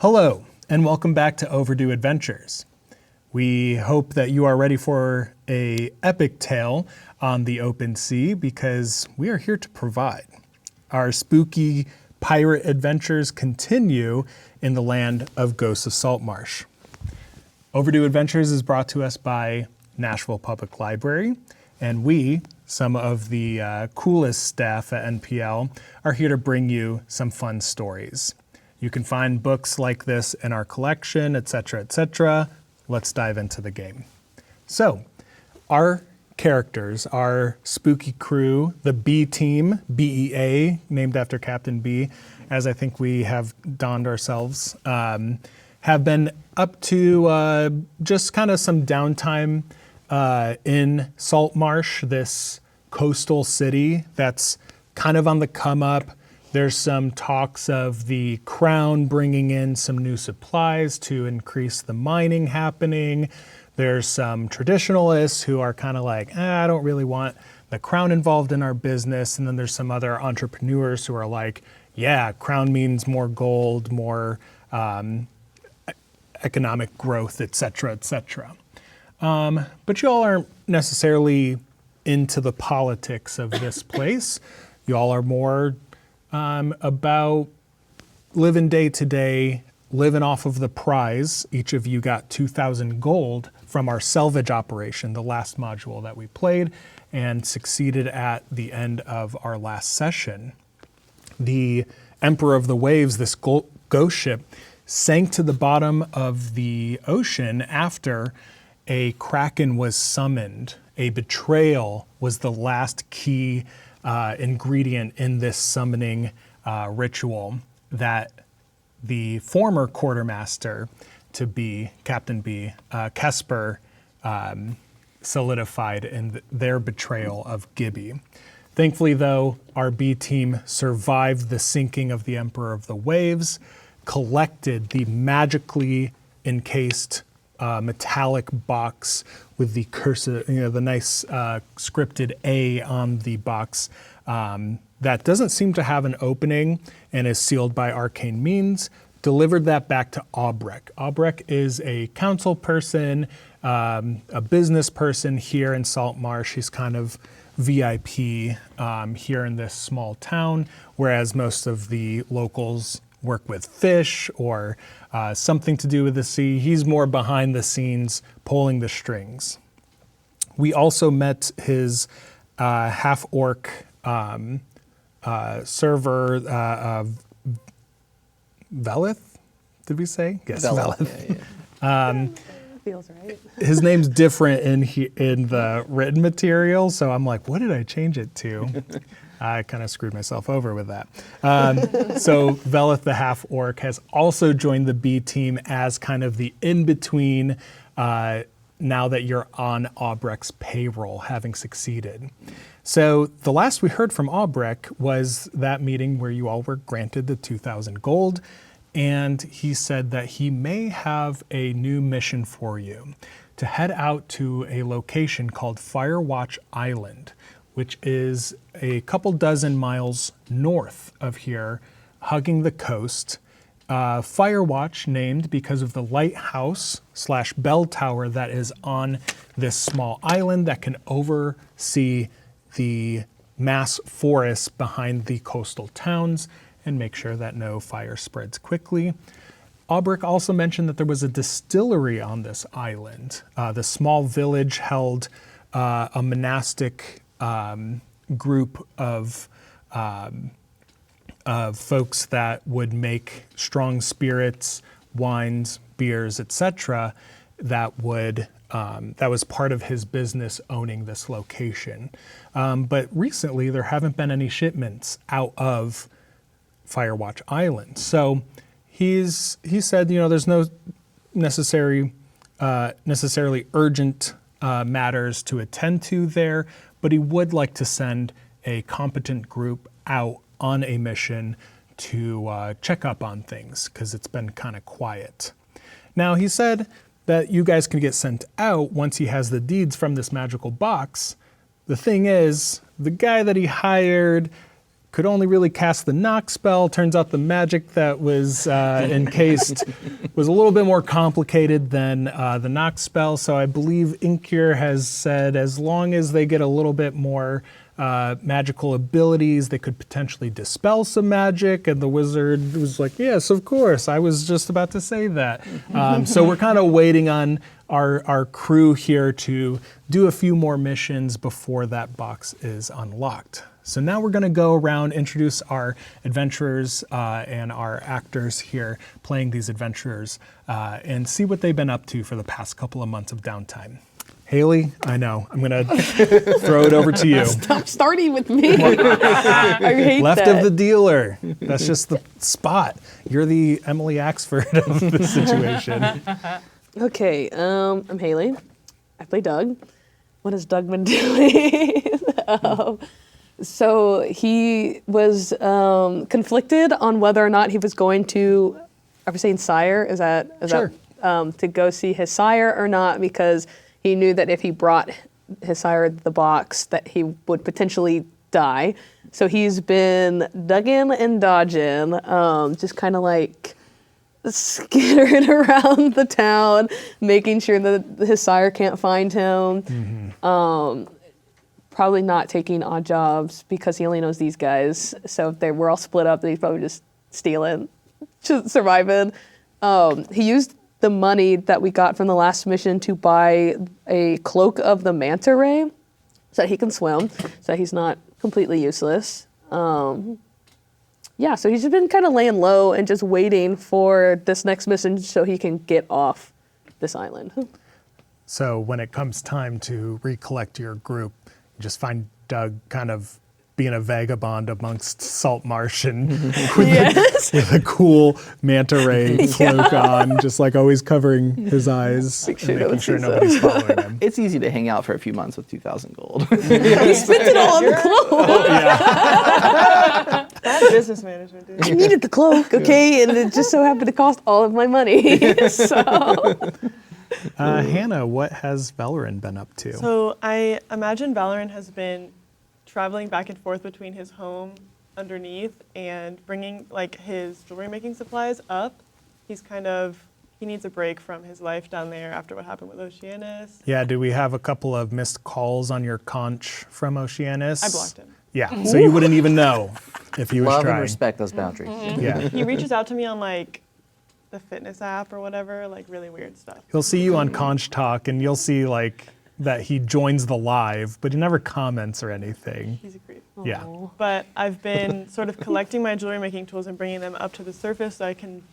Hello, and welcome back to Overdue Adventures. We hope that you are ready for an epic tale on the open sea because we are here to provide. Our spooky pirate adventures continue in the land of Ghosts of Saltmarsh. Overdue Adventures is brought to us by Nashville Public Library, and we, some of the coolest staff at NPL, are here to bring you some fun stories. You can find books like this in our collection, etc., etc. Let's dive into the game. So, our characters, our spooky crew, the B team, BEA, named after Captain B, as I think we have donned ourselves, have been up to just kind of some downtime in Saltmarsh, this coastal city that's kind of on the come up. There's some talks of the Crown bringing in some new supplies to increase the mining happening. There's some traditionalists who are kind of like, I don't really want the Crown involved in our business. And then there's some other entrepreneurs who are like, yeah, Crown means more gold, more economic growth, et cetera, et cetera. But y'all aren't necessarily into the politics of this place. Y'all are more about living day to day, living off of the prize. Each of you got 2,000 gold from our salvage operation, the last module that we played and succeeded at the end of our last session. The Emperor of the Waves, this ghost ship, sank to the bottom of the ocean after a kraken was summoned. A betrayal was the last key ingredient in this summoning ritual that the former quartermaster to be Captain B, Kesper, solidified in their betrayal of Gibby. Thankfully, though, our B team survived the sinking of the Emperor of the Waves, collected the magically encased metallic box with the cursor, the nice scripted A on the box that doesn't seem to have an opening and is sealed by arcane means, delivered that back to Aubrek. Aubrek is a council person, a business person here in Saltmarsh. He's kind of VIP here in this small town, whereas most of the locals work with fish or something to do with the sea. He's more behind the scenes, pulling the strings. We also met his half-orc server, Velith, did we say? Yes, Velith. Yeah. Feels right. His name's different in the written material, so I'm like, what did I change it to? I kind of screwed myself over with that. So Velith the half-orc has also joined the B team as kind of the in-between now that you're on Aubrek's payroll, having succeeded. So the last we heard from Aubrek was that meeting where you all were granted the 2,000 gold, and he said that he may have a new mission for you, to head out to a location called Firewatch Island, which is a couple dozen miles north of here, hugging the coast. Firewatch named because of the lighthouse / bell tower that is on this small island that can oversee the mass forests behind the coastal towns and make sure that no fire spreads quickly. Aubrek also mentioned that there was a distillery on this island. The small village held a monastic group of folks that would make strong spirits, wines, beers, etc. That was part of his business owning this location. But recently, there haven't been any shipments out of Firewatch Island. So he said, there's no necessarily urgent matters to attend to there, but he would like to send a competent group out on a mission to check up on things because it's been kind of quiet. Now, he said that you guys can get sent out once he has the deeds from this magical box. The thing is, the guy that he hired could only really cast the knock spell. Turns out the magic that was encased was a little bit more complicated than the knock spell. So I believe Incure has said as long as they get a little bit more magical abilities, they could potentially dispel some magic. And the wizard was like, yes, of course. I was just about to say that. So we're kind of waiting on our crew here to do a few more missions before that box is unlocked. So now we're going to go around, introduce our adventurers and our actors here playing these adventurers and see what they've been up to for the past couple of months of downtime. Haley, I know. I'm going to throw it over to you. Stop starting with me. I hate Left that. of the dealer. That's just the spot. You're the Emily Axford of the situation. Okay, I'm Haley. I play Doug. What has Doug been doing? So he was conflicted on whether or not he was going to, are we saying sire? Is Sure. that to go see his sire or not? Because he knew that if he brought his sire the box, that he would potentially die. So he's been dugging and dodging, just kind of like skittering around the town, making sure that his sire can't find him. Probably not taking odd jobs because he only knows these guys. So if they were all split up, then he's probably just stealing, just surviving. He used the money that we got from the last mission to buy a cloak of the manta ray so that he can swim, so that he's not completely useless. Yeah, so he's just been kind of laying low and just waiting for this next mission so he can get off this island. So when it comes time to recollect your group, you just find Doug kind of being a vagabond amongst Saltmarsh and with a cool manta ray cloak on, just like always covering his eyes and making sure nobody's following him. It's easy to hang out for a few months with 2,000 gold. He spent it all on the cloak. Bad business management, dude. I needed the cloak, okay, and it just so happened to cost all of my money. So Hannah, what has Valoran been up to? So I imagine Valorant has been traveling back and forth between his home underneath and bringing like his jewelry making supplies up. He needs a break from his life down there after what happened with Oceanus. Yeah, do we have a couple of missed calls on your conch from Oceanus? I blocked him. Yeah, so you wouldn't even know if he was Love trying. and respect those boundaries. Yeah. He reaches out to me on like the fitness app or whatever, like really weird stuff. He'll see you on Conch Talk and you'll see like that he joins the live, but he never comments or anything. He's a creep. Yeah. But I've been sort of collecting my jewelry making tools and bringing them up to the surface so I can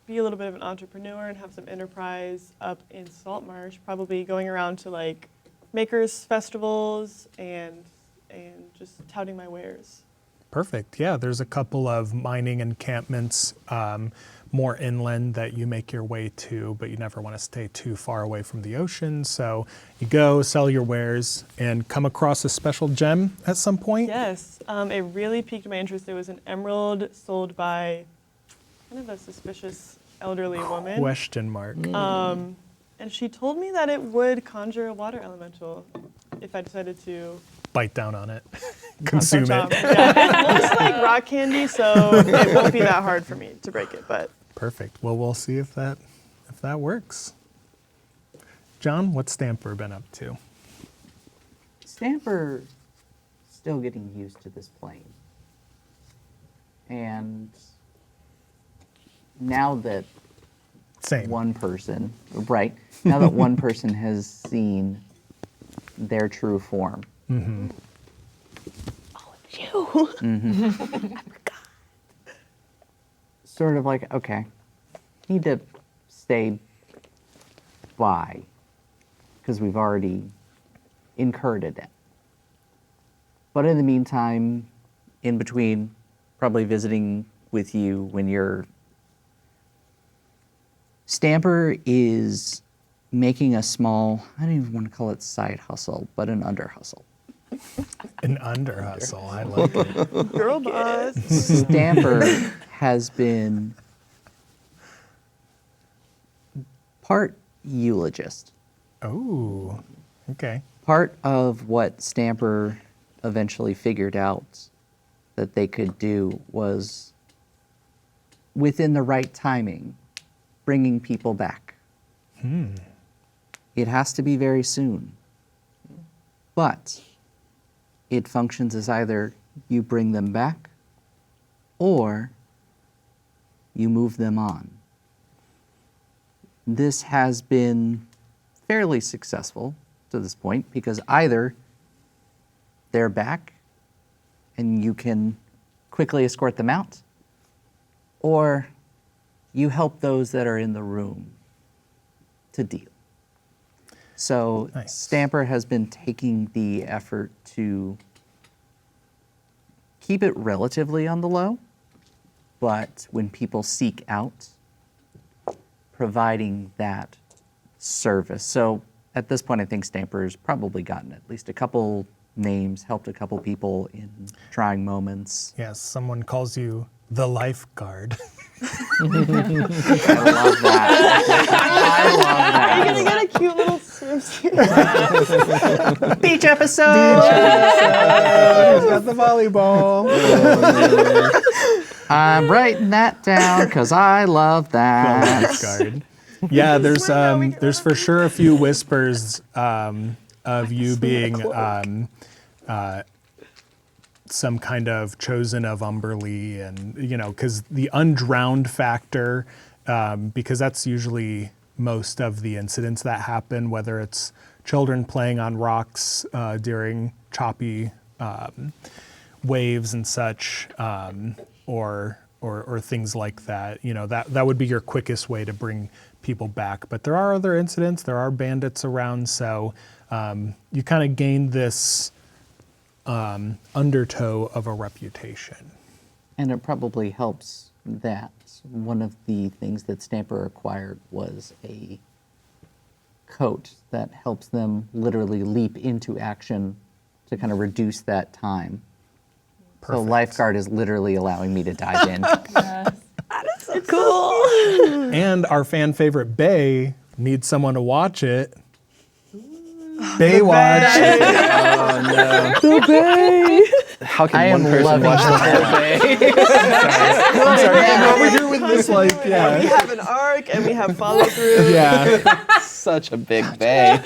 be a little bit of an entrepreneur and have some enterprise up in Saltmarsh, probably going around to like makers festivals and just touting my wares. Perfect. Yeah, there's a couple of mining encampments more inland that you make your way to, but you never want to stay too far away from the ocean. So you go, sell your wares, and come across a special gem at some point? Yes, it really piqued my interest. It was an emerald sold by kind of a suspicious elderly woman. Question mark. And she told me that it would conjure a water elemental if I decided to Bite down on it. Consume touch it. on. Yeah. Well, it's like rock candy, so it won't be that hard for me to break it. But Perfect. Well, we'll see if that works. John, what's Stamper been up to? Stamper still getting used to this plane. And now that Same. one person, right, now that one person has seen their true form. you. Sort of like, okay, need to stay by because we've already incurred it. But in the meantime, in between, probably visiting with you when you're... Stamper is making a small, I don't even want to call it side hustle, but an under hustle. An under hustle. I like it. girl boss. Stamper has been part eulogist. Oh, okay. Part of what Stamper eventually figured out that they could do was, within the right timing, bringing people back. It has to be very soon. But it functions as either you bring them back or you move them on. This has been fairly successful to this point because either they're back and you can quickly escort them out, or you help those that are in the room to deal. So Nice. Stamper has been taking the effort to keep it relatively on the low, but when people seek out, providing that service. So at this point, I think Stamper's probably gotten at least a couple names, helped a couple people in trying moments. Yes, someone calls you the lifeguard. I love that. I love that. You're gonna get a cute little swimsuit. Beach episode. He's got the volleyball. I'm writing that down because I love The that. lifeguard. Yeah, there's for sure a few whispers of you being some kind of chosen of Umberly, and because the undrowned factor, because that's usually most of the incidents that happen, whether it's children playing on rocks during choppy waves and such, or things like that. That would be your quickest way to bring people back. But there are other incidents. There are bandits around, so you kind of gain this undertow of a reputation. And it probably helps that one of the things that Stamper acquired was a coat that helps them literally leap into action to kind of reduce that time. So Perfect. lifeguard is literally allowing me to dive in. Cool. And our fan favorite Bay needs someone to watch it. Baywatch. How I can am one person loving watch the that. whole day? I'm sorry. I'm over here with this, We have an arc and we have follow through. yeah. Such a big bay.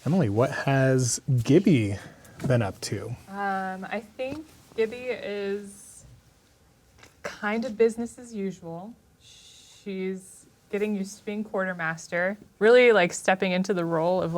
Emily, what has Gibby been up to? I think Gibby is kind of business as usual. She's getting used to being quartermaster, really like stepping into the role of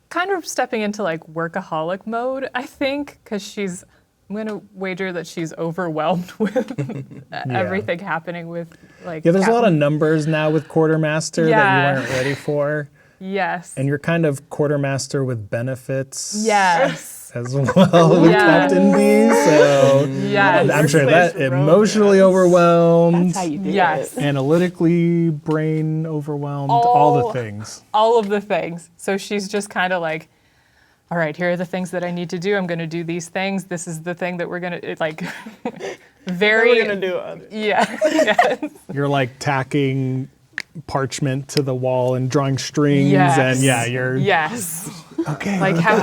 kind of stepping into workaholic mode, I think, because I'm going to wager that she's overwhelmed with everything happening with Yeah, there's a lot of numbers now with quartermaster that Yeah. you weren't ready for. Yes. And you're kind of quartermaster with benefits Yes. as well with Yeah. Captain B. So Yes. I'm sure that Workplace emotionally overwhelmed, That's how you do Yes. it. analytically brain overwhelmed, all the things. All of the things. So she's just kind of like, all right, here are the things that I need to do. I'm going to do these things. This is the thing that we're going to, very. We're gonna do others. Yeah. Yes. You're like tacking parchment to the wall and drawing strings, Yes. and you're Yes. okay. Like how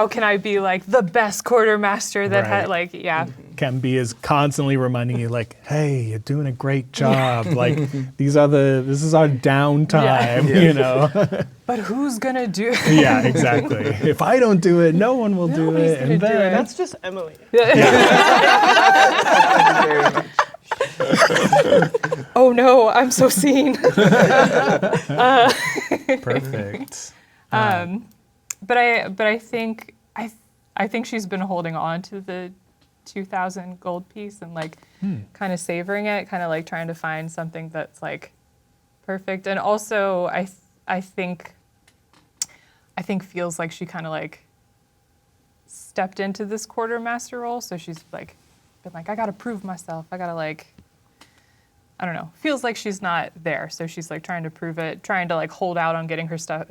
can I be like the best quartermaster that Right. Captain B is constantly reminding you, like, hey, you're doing a great job. Like this is our downtime, But who's gonna do it? Yeah, exactly. If I don't do it, no one will do Nobody's it. gonna And do then it. That's just Emily. Oh no, I'm so seen. perfect. But I think she's been holding on to the 2,000 gold piece and kind of savoring it, kind of trying to find something that's perfect. And also I think feels like she kind of stepped into this quartermaster role, so she's been I gotta prove myself. I gotta I don't know. Feels like she's not there, so she's trying to prove it, trying to hold out on getting her stuff,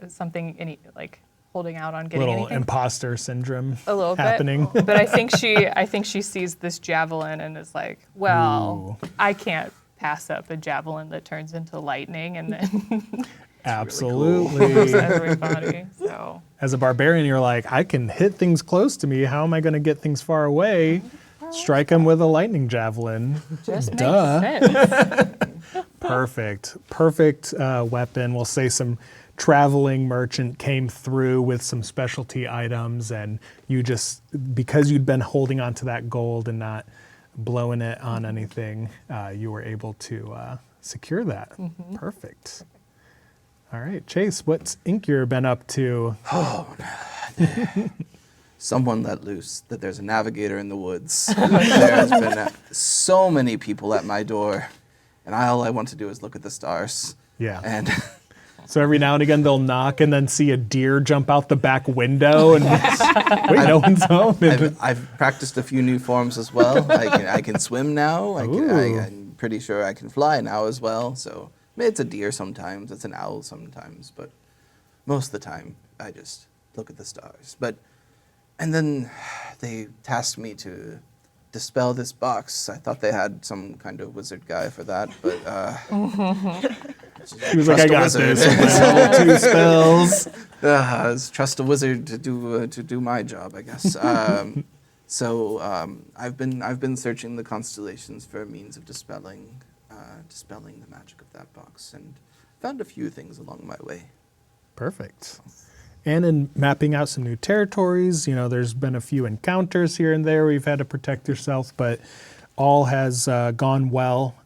holding out on getting Little anything. imposter syndrome A little happening. bit. But I think she sees this javelin and is like, well, Ooh. I can't pass up a javelin that turns into lightning and then Absolutely. kills everybody. So as a barbarian, you're like, I can hit things close to me. How am I going to get things far away? Strike them with a lightning javelin. Just makes Duh. sense. Perfect weapon. We'll say some traveling merchant came through with some specialty items, and you just, because you'd been holding on to that gold and not blowing it on anything, you were able to secure that. Perfect. All right, Chase, what's Inkyr been up to? Someone let loose that there's a navigator in the woods. There's been so many people at my door, and all I want to do is look at the stars. Yeah. And So every now and again they'll knock and then see a deer jump out the back window and wait, no one's home. I've practiced a few new forms as well. I can swim now. I'm pretty sure I can fly now as well. So it's a deer sometimes, it's an owl sometimes, but most of the time I just look at the stars. And then they tasked me to dispel this box. I thought they had some kind of wizard guy for that, but He was like, I got wizard. this with my level 2 spells. Trust a wizard to do my job, I guess. So I've been searching the constellations for a means of dispelling the magic of that box, and found a few things along my way. Perfect. And in mapping out some new territories, there's been a few encounters here and there where you've had to protect yourself, but all has gone well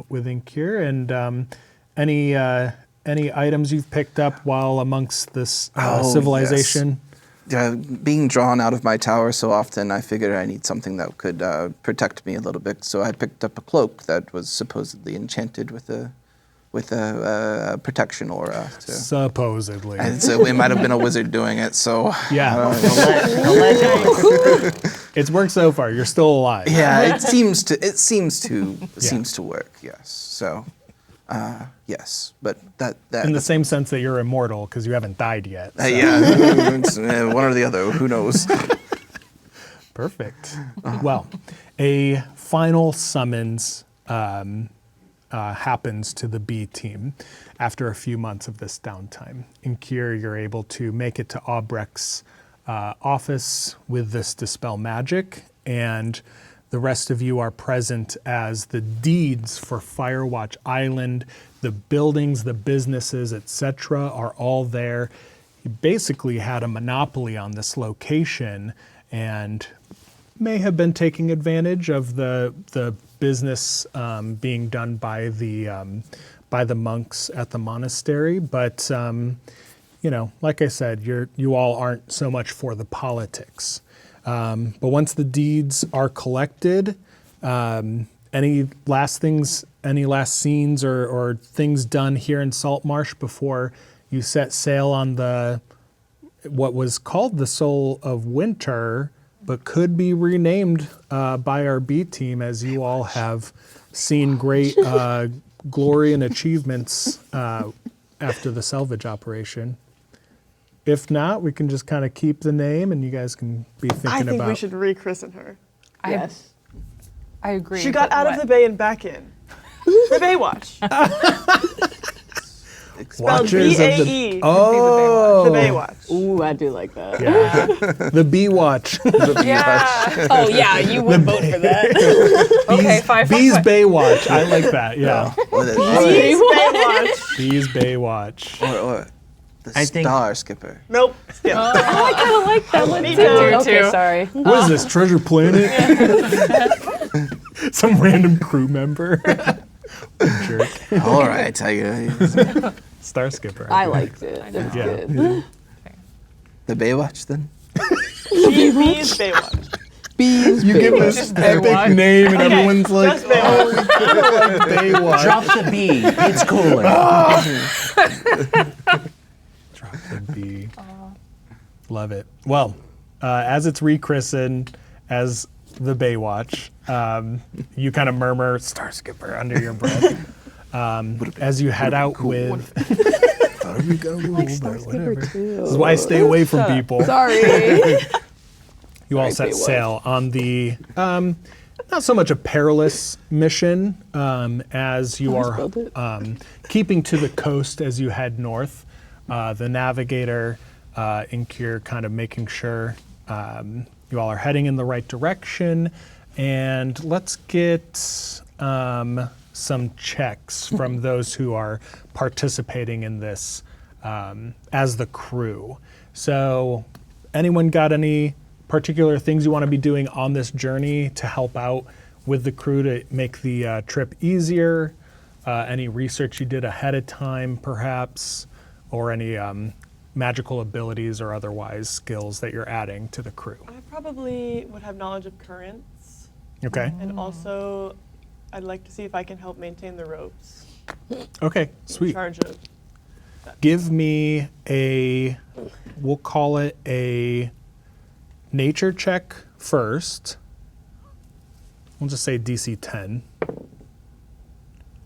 with Inkyr. And any items you've picked up while amongst this civilization? Yes. Being drawn out of my tower so often, I figured I need something that could protect me a little bit. So I picked up a cloak that was supposedly enchanted with a protection aura. Supposedly. And so it might have been a wizard doing it. So Yeah. It's worked so far. You're still alive. yeah, it seems to work. Yes. So yes, but that In the same sense that you're immortal because you haven't died yet. So. yeah, it's, one or the other. Who knows? Perfect. Well, a final summons happens to the B team after a few months of this downtime. In Kier, you're able to make it to Albrecht's office with this Dispel Magic, and the rest of you are present as the deeds for Firewatch Island, the buildings, the businesses, etc., are all there. You basically had a monopoly on this location and may have been taking advantage of the business being done by the monks at the monastery. But like I said, you all aren't so much for the politics. But once the deeds are collected, any last scenes or things done here in Saltmarsh before you set sail on what was called the Soul of Winter, but could be renamed by our B team, as you all have seen great glory and achievements after the salvage operation. If not, we can just kind of keep the name, and you guys can be thinking about. I think we should rechristen her. Yes. I agree. She got but out of what? the bay and back in. The Baewatch. Spelled Watchers of the- B-A-E. Oh, The Baewatch. Ooh, I do like that. yeah. The Baewatch. Yeah. Oh yeah, you would vote for that. Okay, fine. Bees fine. Baywatch. I like that. Yeah. Please, Baewatch. Bees Baywatch. or the I think- Star Skipper. Nope. Skip. I kind of like that one Me too. too. Okay, too. sorry. What is this, Treasure Planet? Some random crew member. Jerk. All right, Star Skipper. I liked it. It was Yeah. good. the Baywatch then. Bees Baewatch. Bees. You give this Just epic Baywatch. name and everyone's like, Just Baewatch. Baywatch. Drop the B. It's cooler. Drop the B. Love it. Well, as it's rechristened as the Baywatch, you kind of murmur Star Skipper under your breath as you head out with. Thought it was gonna rule, but whatever. This is why I stay away from people. Sorry. You all Sorry, set Baywatch. sail on the not so much a perilous mission as you are spelled it. keeping to the coast as you head north. The navigator Inkir kind of making sure you all are heading in the right direction. And let's get some checks from those who are participating in this as the crew. So anyone got any particular things you want to be doing on this journey to help out with the crew to make the trip easier? Any research you did ahead of time, perhaps, or any magical abilities or otherwise skills that you're adding to the crew? I probably would have knowledge of currents, Okay. and also I'd like to see if I can help maintain the ropes. Okay, In sweet. charge of. Give me we'll call it a nature check first. We'll just say DC 10.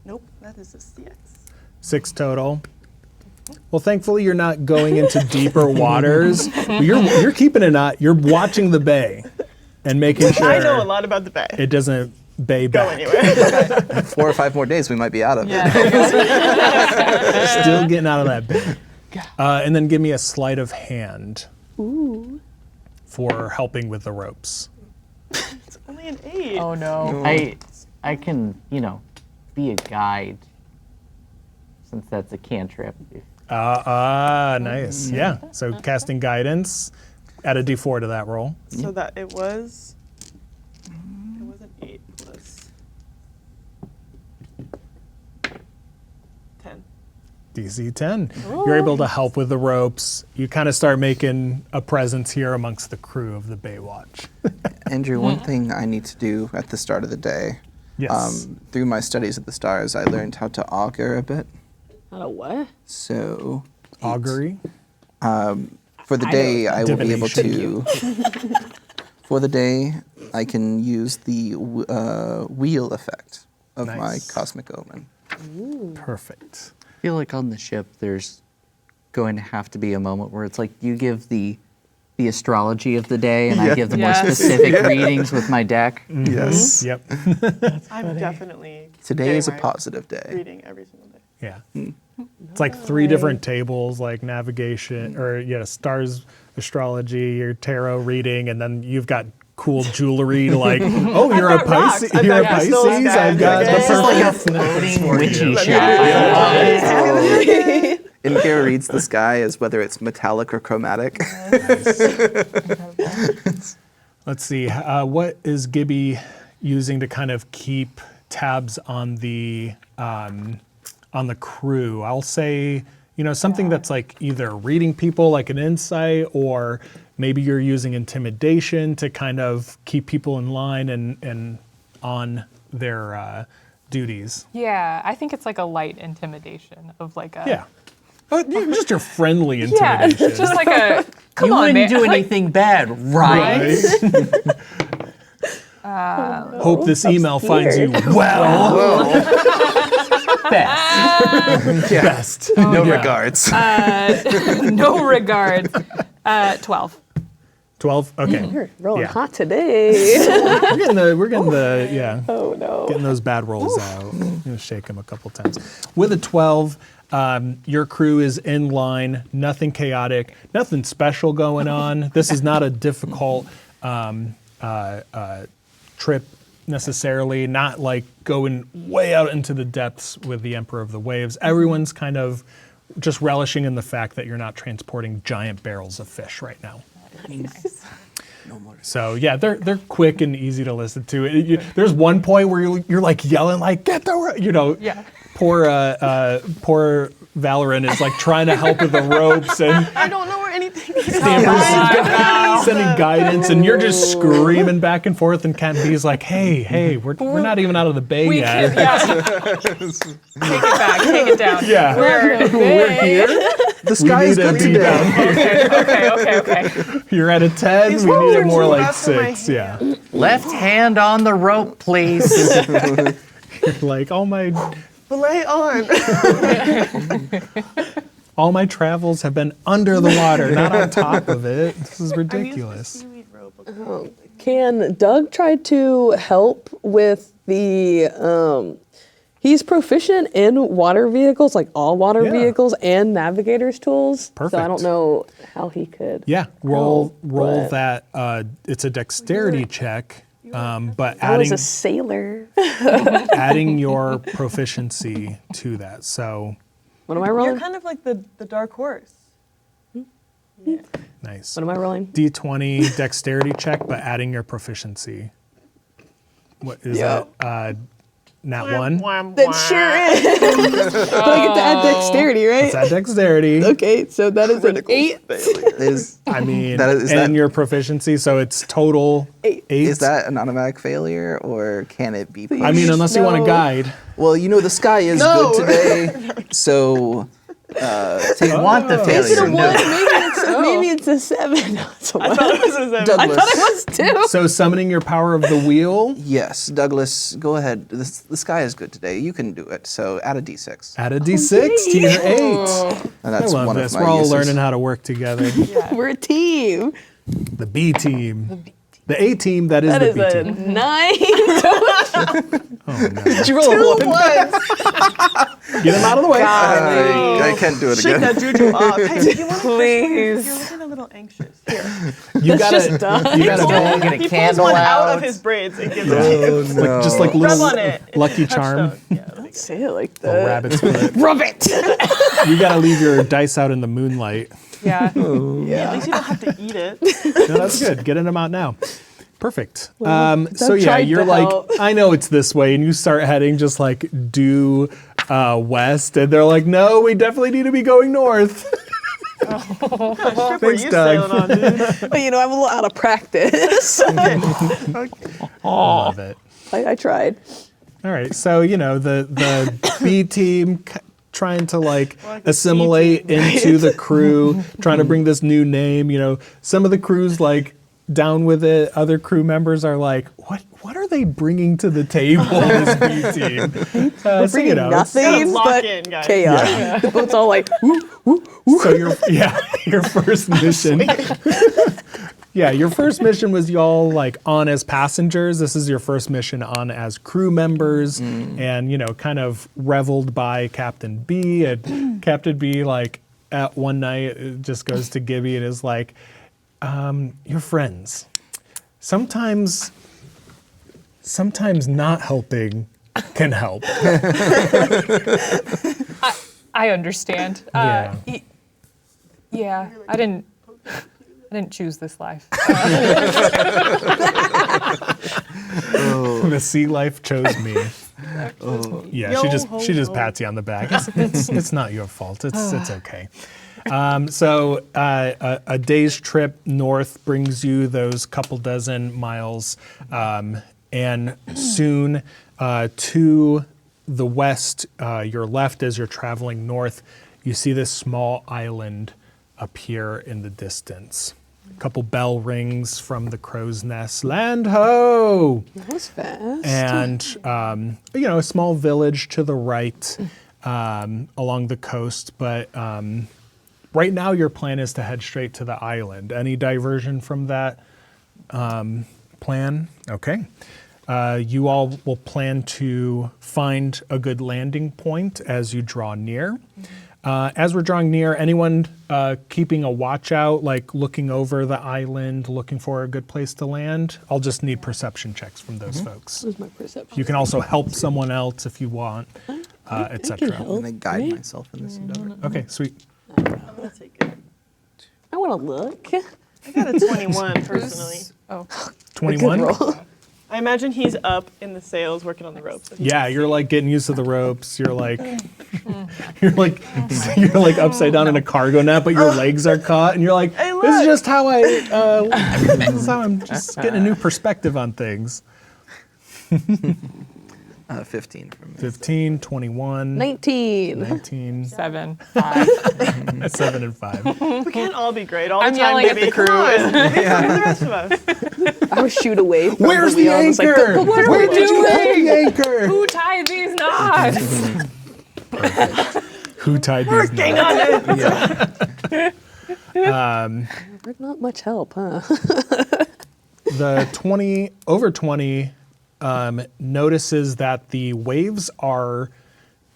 Nope, that is a 6. 6 total. Well, thankfully you're not going into deeper waters. You're keeping an eye. You're watching the bay and making sure I know a lot about the bay. it doesn't bay Go back. anywhere. 4 or 5 more days, we might be out of it. Yeah. Still getting out of that bay. And then give me a sleight of hand for helping with the ropes. It's only an 8. Oh no. I can, be a guide, since that's a cantrip. Nice. Yeah. So casting guidance, add a D4 to that roll. So that it was an 8 plus 10. DC 10. You're able to help with the ropes. You kind of start making a presence here amongst the crew of the Baewatch. Andrew, one thing I need to do at the start of the day, Yes. through my studies of the stars, I learned how to augur a bit. Not a what? So, Augury. for the day, I will be able to. For the day, I can use the wheel effect of my Nice. cosmic omen. Perfect. I feel like on the ship, there's going to have to be a moment where it's like you give the astrology of the day, and I give the more Yes. specific readings with my deck. Yes. Yep. I'm definitely Today is a getting my positive day. reading every single day. Yeah. It's like 3 different tables, like navigation, or stars, astrology, your tarot reading, and then you've got cool jewelry like, oh, you're a got rocks. Pisces. I've You're a got crystals, Pisces. I've got guys, the okay? This is like a perfect floating for witchy you. shop. Inkir reads the sky as whether it's metallic or chromatic. Let's see. What is Gibby using to kind of keep tabs on the crew? I'll say, something that's like either reading people like an insight, or maybe you're using intimidation to kind of keep people in line and on their duties. Yeah, I think it's like a light intimidation of like a. Yeah. Just your friendly Yeah, intimidation. just like a. Come You on, wouldn't man. do anything bad, right? Hope this email finds you well. Best. Best. No Yeah. regards. No regards. 12. 12? Okay. You're rolling Yeah. hot today. We're getting the Oh no. getting those bad rolls out. Gonna shake them a couple times. With a 12, your crew is in line. Nothing chaotic. Nothing special going on. This is not a difficult trip necessarily. Not like going way out into the depths with the Emperor of the Waves. Everyone's kind of just relishing in the fact that you're not transporting giant barrels of fish right now. Nice. No more. So yeah, they're quick and easy to listen to. There's one point where you're like yelling like, get the Yeah. Poor Valorant is like trying to help with the ropes, and I don't know where anything is. Stamper's sending guidance, and you're just screaming back and forth. And Cat B is like, hey, we're not even out of the bay We yet. can't. Yeah. Take it back. Take it down. Yeah, we're here. The sky is need to good be today. Okay. You're at a 10. These We rolls need are it more too like fast for my 6. Yeah, Left hand on the rope, please. like all my Belay on. travels have been under the water, not on top of it. This is I used the ridiculous. seaweed rope. Can Doug try to help with the He's proficient in water vehicles, like all water Yeah. vehicles and navigator's tools. So I Perfect. don't know how he could. Yeah, roll but- that. It's a dexterity check, but I was adding a sailor. adding your proficiency to that. So What am I rolling? You're kind of like the dark horse. nice. What am I rolling? D20 dexterity check, but adding your proficiency. What is Yeah. that? Nat one. That sure is. But I get to add dexterity, right? It's at dexterity. Okay, so that is an 8. Is I mean, Is and that- your proficiency, so it's total 8. is that an automatic failure, or can it be? I mean, unless you want to No. guide. Well, the sky is No. good today, so So you want the Is failure? it a 1? No. Maybe it's a 7. No, it's a 1. I thought it was a 7. Douglas. It was 2. So summoning your power of the wheel. Yes, Douglas, go ahead. The sky is good today. You can do it. So add a d6. Add a d6 to your 8. And I that's love one this. of my We're all uses. learning how to work together. We're a team. The B team. The A team, that is That the is B a team. 9. Oh, no. Did you roll a 1? Get him out of the way. I can't do it Shake again. that juju off. Hey, you want to Please. You're looking a little anxious. Here. You gotta, you We'll gotta get a He pulls candle one out out. of his braids and gives it to you. Oh, no. just like Rub little on it. Lucky Charm, Touchstone. Yeah, there you go. Say it like a that. rabbit's foot. Rub it. You gotta leave your dice out in the moonlight. Yeah. At least you don't have to eat it. No, that's good. Getting them out now. Perfect. So Doug yeah, tried you're to like, help. I know it's this way, and you start heading just like due west, and they're like, no, we definitely need to be going north. Ship were Thanks, you Doug. sailing on, dude? But I'm a little out of practice. Love it. I tried. All right, so the B team trying to like Like the assimilate into the crew, trying to bring this new name. Some of the crew's like down with it. Other crew members are like, what are they bringing to the table? This B team. So, Bringing it's- nothing lock but in, guys. chaos. Yeah. The boat's all like, So your first mission. Yeah, your first mission was y'all like on as passengers. This is your first mission on as crew members, and kind of reveled by Captain B. And Captain B, like at one night, it just goes to Gibby and is like, "You're friends. Sometimes not helping can help." I understand. Yeah. Yeah, I didn't choose this life. The sea life chose me. Yeah, she Yo just ho pats you on the back. It's not your fault. It's okay. So a day's trip north brings you those couple dozen miles, and soon to the west, your left as you're traveling north, you see this small island appear in the distance. A couple bell rings from the crow's nest. Land ho! that was fast. And a small village to the right along the coast. But right now, your plan is to head straight to the island. Any diversion from that plan? Okay. You all will plan to find a good landing point as you draw near. As we're drawing near, anyone keeping a watch out, like looking over the island, looking for a good place to land? I'll just need perception checks from those folks. That was my perception. You can also help someone else if you want, I etc. can help. Can I guide right? myself in this endeavor? Okay, sweet. I'm gonna take it. I want to look. I got a 21 personally. Oh, 21? Roll. I imagine he's up in the sails working on the ropes. So he Yeah, can you're see. like getting used to the ropes. You're like, you're like upside down in a cargo net, but your legs are caught, and you're like, Hey, this is look. just how this is how I'm just getting a new perspective on things. 15 for me. 15, 21, 19. 19, 7, 5. 7 and 5. We can't all be great all the I'm time, yelling at baby. the crew. Come on. Wait for the rest of us. I would shoot away from Where's the the wheel. I was like, anchor? "But what are Where we did you doing?" put the anchor? Who tied these knots? Who tied these Hang knots? on it. We're not much help, huh? The 20 over 20 notices that the waves are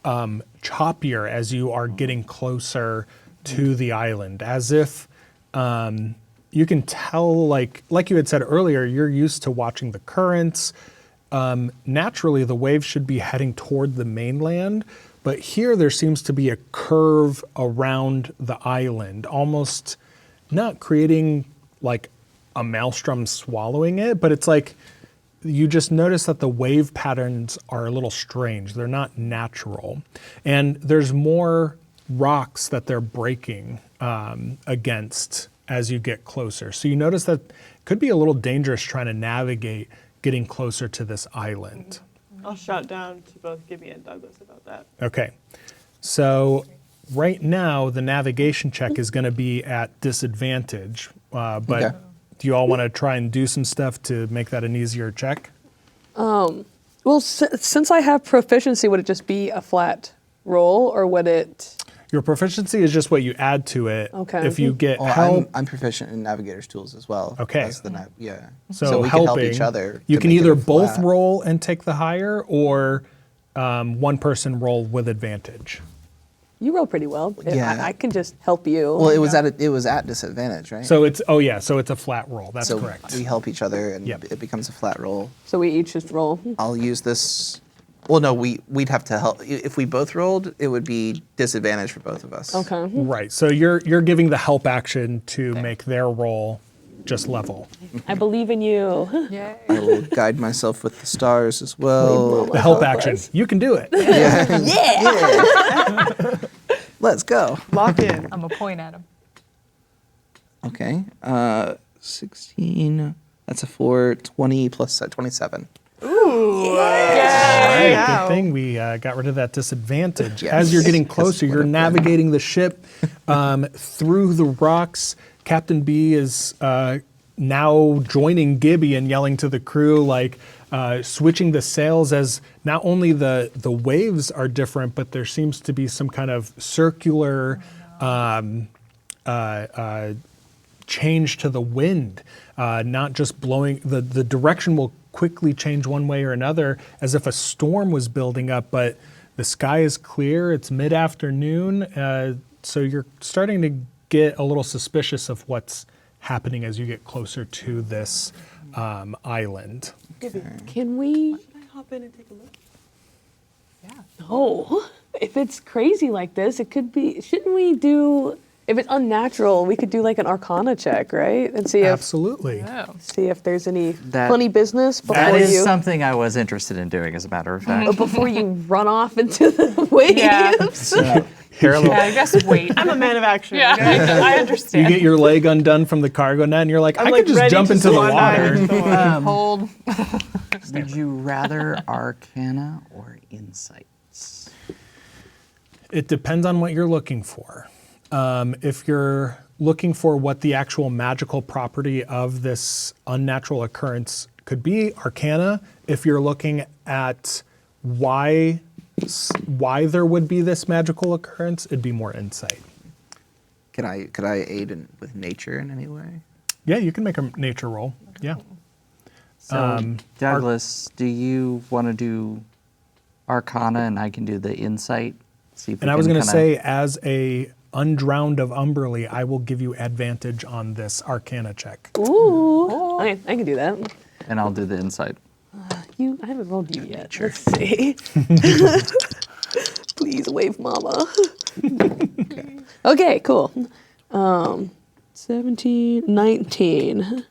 choppier as you are getting closer to the island, as if you can tell, like you had said earlier, you're used to watching the currents. Naturally, the waves should be heading toward the mainland, but here there seems to be a curve around the island, almost not creating like a maelstrom swallowing it, but it's like you just notice that the wave patterns are a little strange. They're not natural. And there's more rocks that they're breaking against as you get closer. So you notice that it could be a little dangerous trying to navigate getting closer to this island. I'll shout down to both Gibby and Douglas about that. Okay. So right now, the navigation check is going to be at disadvantage, but Okay. do you all want to try and do some stuff to make that an easier check? Well, since I have proficiency, would it just be a flat roll, or would it? Your proficiency is just what you add to it. Okay. If you get Well, help, I'm proficient in navigator's tools as well. Okay. As the yeah. so we helping, can help each other. you to can make it either a both flat. roll and take the higher, or one person roll with advantage. You roll pretty well. Yeah. I can just help you. Well, it was at disadvantage, right? So it's so it's a flat roll. That's so correct. we help each other, and Yep. it becomes a flat roll. So we each just roll. I'll use this. Well, no, we'd have to help. If we both rolled, it would be disadvantage for both of us. Okay. Right. So you're giving the help action to make their roll just level. I believe in you. Yay. I will guide myself with the stars as well. The help action. You can do it. Let's go. Lock in. I'm a point at him. Okay. 16. That's a 4. 20 plus 27. All right, Wow. good thing we got rid of that disadvantage. Yes. As you're getting Because closer, it you're would've been- navigating the ship through the rocks. Captain B is now joining Gibby and yelling to the crew, like switching the sails, as not only the waves are different, but there seems to be some kind of circular change to the wind, not just blowing. The direction will quickly change one way or another, as if a storm was building up, but the sky is clear. It's mid-afternoon, so you're starting to get a little suspicious of what's happening as you get closer to this island. Can we? Can I hop in and take a look? No. If it's crazy like this, it could be. Shouldn't we do? If it's unnatural, we could do like an Arcana check, right? And see Absolutely. if there's any That- funny business before That is you something I was interested in doing, as a matter of fact. before you run off into the waves. Yeah. Carol, Yeah, I guess wait. I'm a man of action. Yeah, I you understand. get your leg undone from the cargo net, and you're like, I'm I like could just ready jump to into the swan dive water. into the water. Hold. Would you rather Arcana or Insights? It depends on what you're looking for. If you're looking for what the actual magical property of this unnatural occurrence could be, Arcana. If you're looking at why there would be this magical occurrence, it'd be more Insight. Could I aid with nature in any way? Yeah, you can make a nature roll. Yeah. So, Douglas, do you want to do Arcana and I can do the Insight? See if we And I was can going to kinda- say, as a undrowned of Umberly, I will give you advantage on this Arcana check. Ooh. I can do that. And I'll do the Insight. I haven't rolled you yet. Let's see. Please, wave mama. Okay, cool. 17, 19.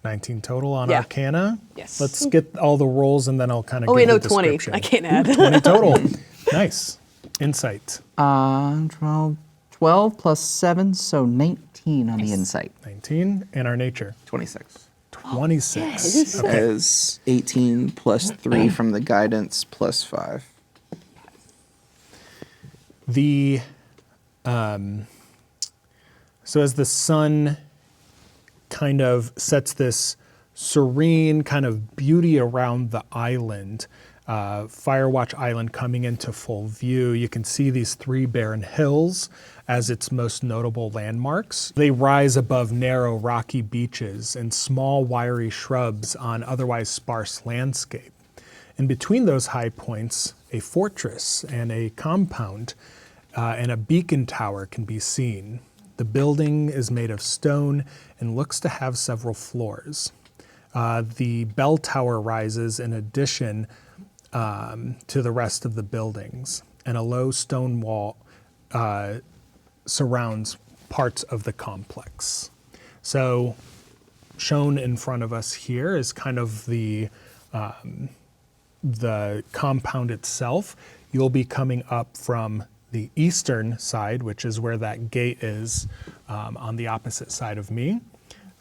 19 total on Yeah. Arcana. Yes. Let's get all the rolls, and then I'll kind of Oh, give wait, no, the 20. description. I can't add. 20 total. Nice. Insight. 12 plus 7, so 19 on the Insight. 19. And our nature. 26. 26. Yes. Okay. That is 18 plus 3 from the guidance plus 5. The so as the sun kind of sets this serene kind of beauty around the island, Firewatch Island coming into full view, you can see these 3 barren hills as its most notable landmarks. They rise above narrow rocky beaches and small wiry shrubs on otherwise sparse landscape. In between those high points, a fortress and a compound and a beacon tower can be seen. The building is made of stone and looks to have several floors. The bell tower rises in addition to the rest of the buildings, and a low stone wall surrounds parts of the complex. So shown in front of us here is kind of the compound itself. You'll be coming up from the eastern side, which is where that gate is on the opposite side of me.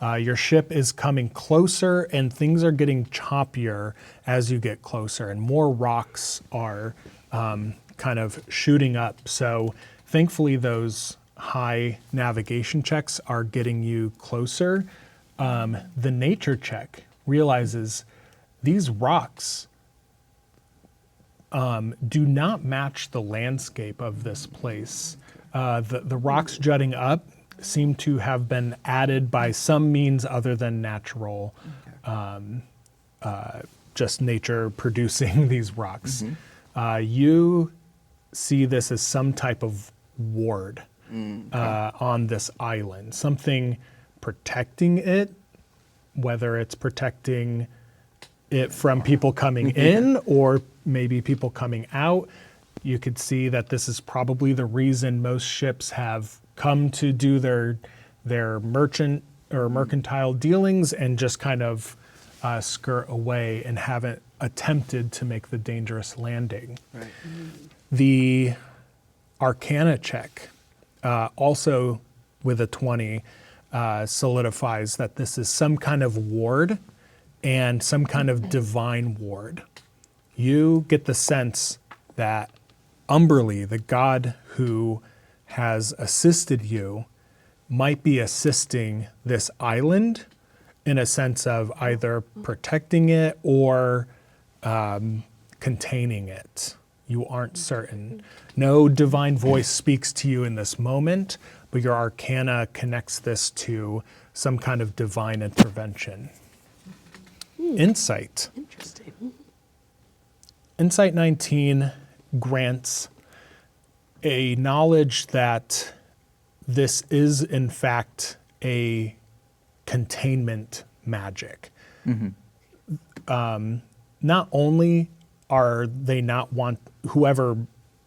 Your ship is coming closer and things are getting choppier as you get closer, and more rocks are kind of shooting up. So thankfully those high navigation checks are getting you closer. The nature check realizes these rocks do not match the landscape of this place. The rocks jutting up seem to have been added by some means other than natural, just nature producing these rocks. You see this as some type of ward on this island, something protecting it, whether it's protecting it from people coming in or maybe people coming out. You could see that this is probably the reason most ships have come to do their merchant or mercantile dealings and just kind of skirt away and haven't attempted to make the dangerous landing. Right. The Arcana check, also with a 20, solidifies that this is some kind of ward and some kind of divine ward. You get the sense that Umberly, the god who has assisted you, might be assisting this island in a sense of either protecting it or containing it. You aren't certain. No divine voice speaks to you in this moment, but your arcana connects this to some kind of divine intervention. Insight. Interesting. Insight 19 grants a knowledge that this is in fact a containment magic. Not only are they not whoever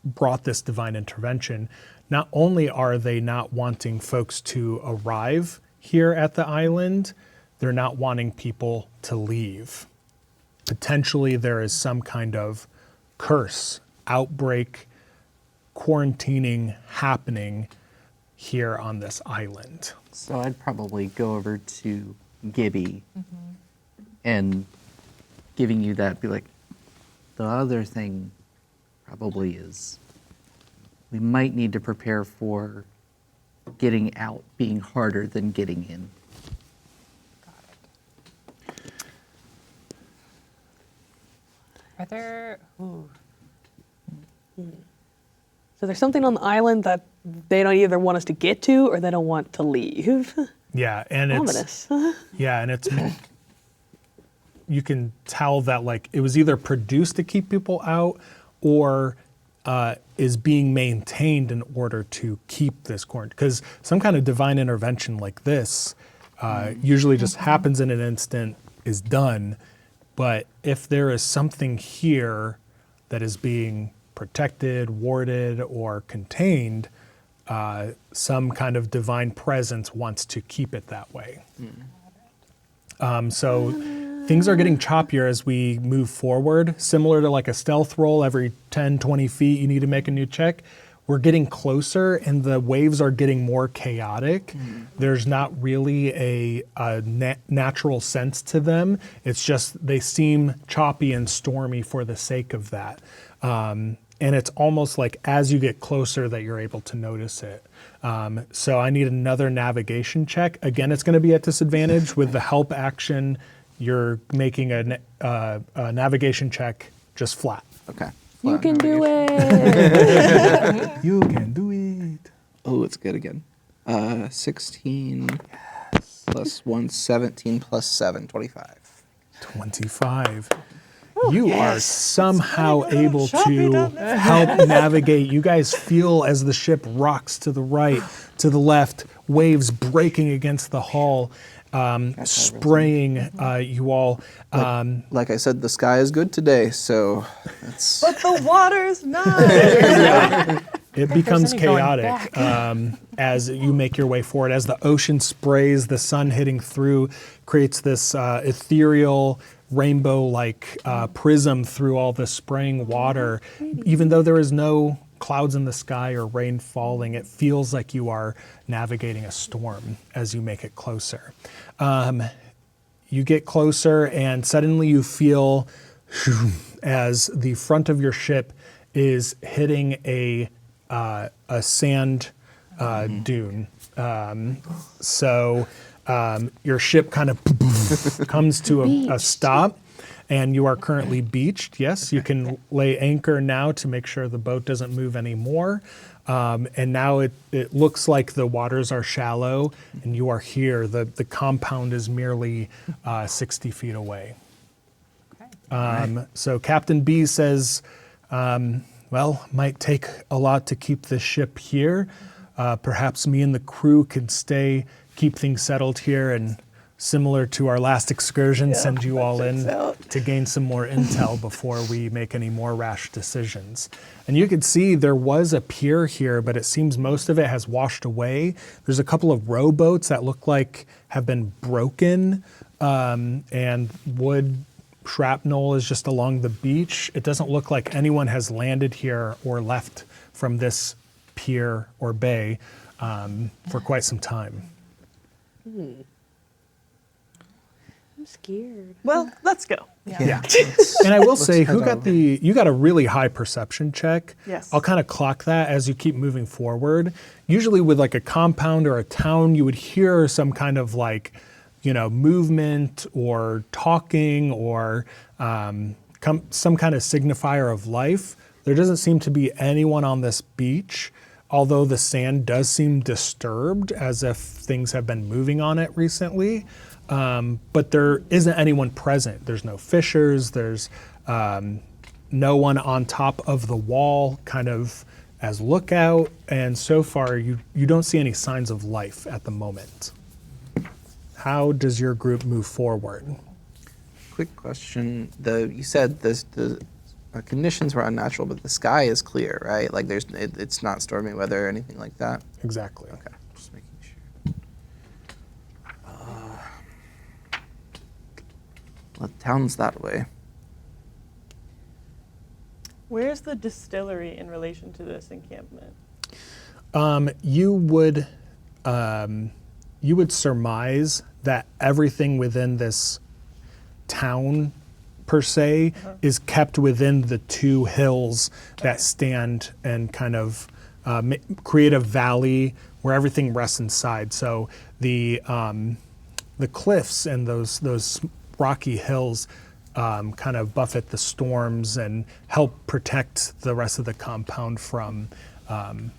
brought this divine intervention, not only are they not wanting folks to arrive here at the island, they're not wanting people to leave. Potentially there is some kind of curse, outbreak, quarantining happening here on this island. So I'd probably go over to Gibby and giving you that, be like, the other thing probably is we might need to prepare for getting out being harder than getting in. Are there? Ooh. So there's something on the island that they don't either want us to get to or they don't want to leave. Yeah, and Ominous. it's you can tell that like it was either produced to keep people out or is being maintained in order to keep this quarantine. Because some kind of divine intervention like this usually just happens in an instant, is done. But if there is something here that is being protected, warded, or contained, some kind of divine presence wants to keep it that way. So things are getting choppier as we move forward, similar to like a stealth roll. Every 10, 20 feet, you need to make a new check. We're getting closer and the waves are getting more chaotic. There's not really a natural sense to them. It's just they seem choppy and stormy for the sake of that. And it's almost like as you get closer that you're able to notice it. So I need another navigation check. Again, it's going to be at disadvantage. With the help action, you're making a navigation check just flat. Okay. You can do it. You can do it. Oh, it's good again. 16 plus 1, 17 plus 7, 25. 25. You are somehow able to help navigate. You guys feel as the ship rocks to the right, to the left, waves breaking against the hull, spraying you all. Like I said, the sky is good today, so it's But the water's not. It becomes any going chaotic as you make your way forward. As the ocean sprays, the sun hitting through creates this ethereal rainbow-like prism through all the spraying water. Even though there is no clouds in the sky or rain falling, it feels like you are navigating a storm as you make it closer. You get closer and suddenly you feel as the front of your ship is hitting a sand dune. So your ship kind of comes to a stop, and you are currently beached. Yes, you can lay anchor now to make sure the boat doesn't move anymore. And now it looks like the waters are shallow, and you are here. The compound is merely 60 feet away. So Captain B says, well, might take a lot to keep this ship here. Perhaps me and the crew can stay, keep things settled here, and similar to our last excursion, send you all in to gain some more intel before we make any more rash decisions. And you can see there was a pier here, but it seems most of it has washed away. There's a couple of rowboats that look like have been broken, and wood shrapnel is just along the beach. It doesn't look like anyone has landed here or left from this pier or bay for quite some time. I'm scared. Well, let's go. Yeah. And I will say, you got a really high perception check. Yes. I'll kind of clock that as you keep moving forward. Usually with like a compound or a town, you would hear some kind of like, movement or talking or some kind of signifier of life. There doesn't seem to be anyone on this beach, although the sand does seem disturbed as if things have been moving on it recently. But there isn't anyone present. There's no fishers. There's no one on top of the wall kind of as lookout. And so far, you don't see any signs of life at the moment. How does your group move forward? quick question. You said the conditions were unnatural, but the sky is clear, right? Like it's not stormy weather or anything like that. Exactly. Okay, just making sure. Well, the town's that way. Where's the distillery in relation to this encampment? You would surmise that everything within this town, per se, is kept within the two hills that stand and kind of create a valley where everything rests inside. So the cliffs and those rocky hills kind of buffet the storms and help protect the rest of the compound from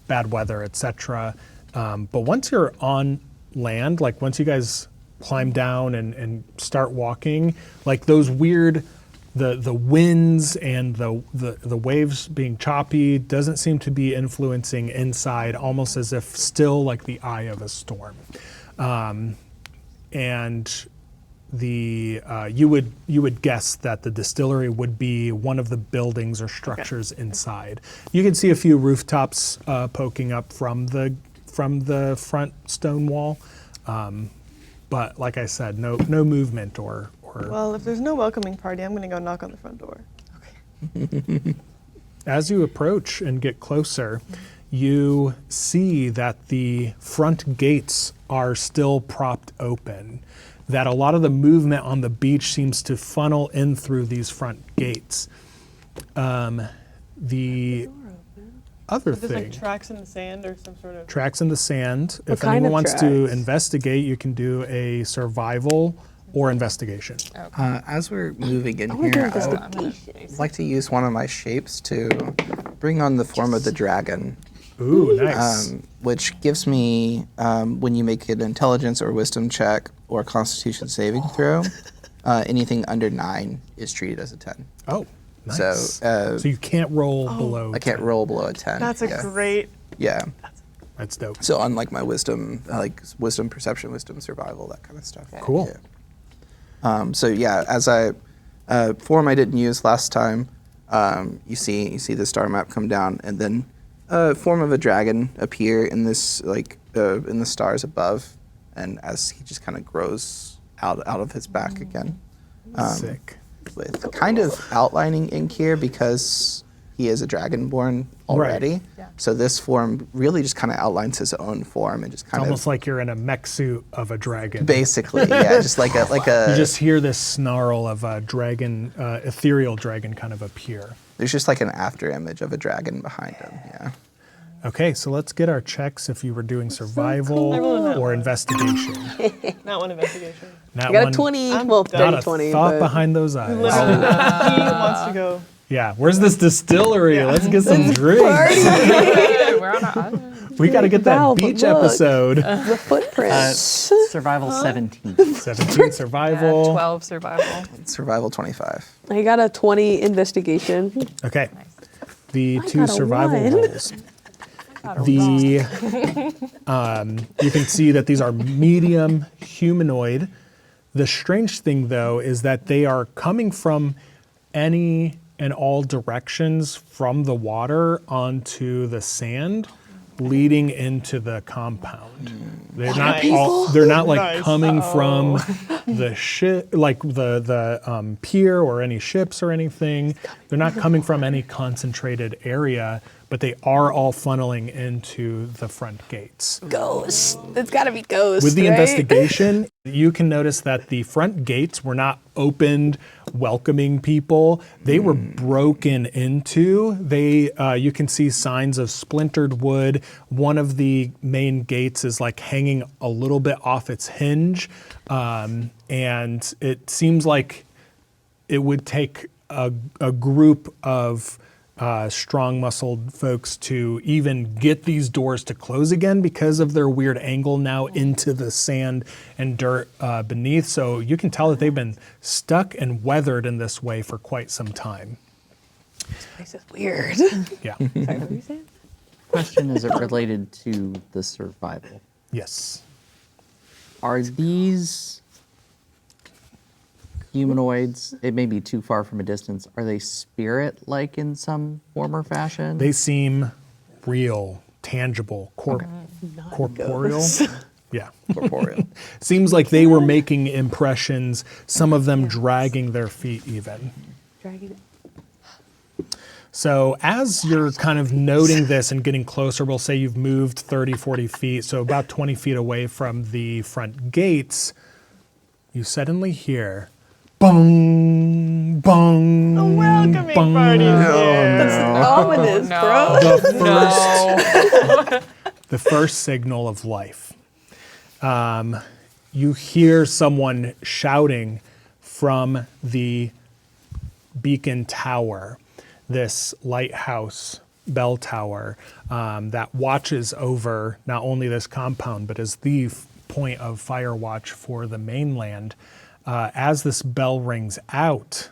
bad weather, etc. But once you're on land, like once you guys climb down and start walking, like those weird, the winds and the waves being choppy doesn't seem to be influencing inside, almost as if still like the eye of a storm. And you would guess that the distillery would be one of the buildings or structures inside. You can see a few rooftops poking up from the front stone wall, but like I said, no movement or. Well, if there's no welcoming party, I'm gonna go knock on the front door. As you approach and get closer, you see that the front gates are still propped open, that a lot of the movement on the beach seems to funnel in through these front gates. The other There's thing, like tracks in the sand or some sort of. tracks in the sand. If kind anyone of wants to tracks? investigate, you can do a survival or investigation. As we're moving in wanna do here, investigation. I'd like to use one of my shapes to bring on the form of the dragon. Ooh, nice. Which gives me, when you make an intelligence or wisdom check or constitution saving throw, anything under 9 is treated as a 10. Oh, nice. So you can't roll below. I can't 10. roll below a 10. That's a yeah. great. Yeah. That's dope. So unlike my wisdom, wisdom, perception, wisdom, survival, that kind of stuff. Cool. Yeah. So yeah, as form I didn't use last time, you see the star map come down, and then form of a dragon appear in this in the stars above, and as he just kind of grows out of his back again, Sick. with kind of outlining ink here because he is a dragonborn already. Right. Yeah. So this form really just kind of outlines his own form and just It's kind of almost like you're in a mech suit of a dragon. basically, yeah, just like a. You just hear this snarl of a dragon, ethereal dragon, kind of appear. There's just like an after image of a dragon behind him. Yeah. Okay, so let's get our checks if you were doing survival I rolled a nat or one. investigation. Not one investigation. Not I got one- a 20. I'm Well, done. Not dirty a 20. thought but behind those eyes. Literally, he wants to go. Yeah, where's this distillery? Yeah. Let's get some drinks. We're on our island. We got to get that Val, but beach look. episode. The footprints. Survival 17. 17 survival. 12 survival. Survival 25. I got a 20 investigation. Okay. The I two got a survival one. rolls. You can see that these are medium humanoid. The strange thing, though, is that they are coming from any and all directions from the water onto the sand, leading into the compound. They're not all. They're not like Nice. coming from the ship, like the pier or any ships or anything. They're not coming from any concentrated area, but they are all funneling into the front gates. Ghost. It's got to be ghost. With the right? investigation, you can notice that the front gates were not opened, welcoming people. They were broken into. You can see signs of splintered wood. One of the main gates is like hanging a little bit off its hinge, and it seems like it would take a group of strong-muscled folks to even get these doors to close again because of their weird angle now into the sand and dirt beneath. So you can tell that they've been stuck and weathered in this way for quite some time. This is weird. Yeah. Sorry, what were you saying? Question, is it related to the survival? Yes. Are these humanoids, it may be too far from a distance, are they spirit-like in some form or fashion? They seem real, tangible, corporeal. Yeah. Corporeal. Seems like they were making impressions, some of them dragging their feet even. Dragging it. So as you're kind of noting this and getting closer, we'll say you've moved 30, 40 feet, so about 20 feet away from the front gates, you suddenly hear bong, bong, The welcoming bong. party's here. That's ominous, No. bro. The first signal of life. You hear someone shouting from the beacon tower, this lighthouse bell tower that watches over not only this compound, but is the point of fire watch for the mainland. As this bell rings out,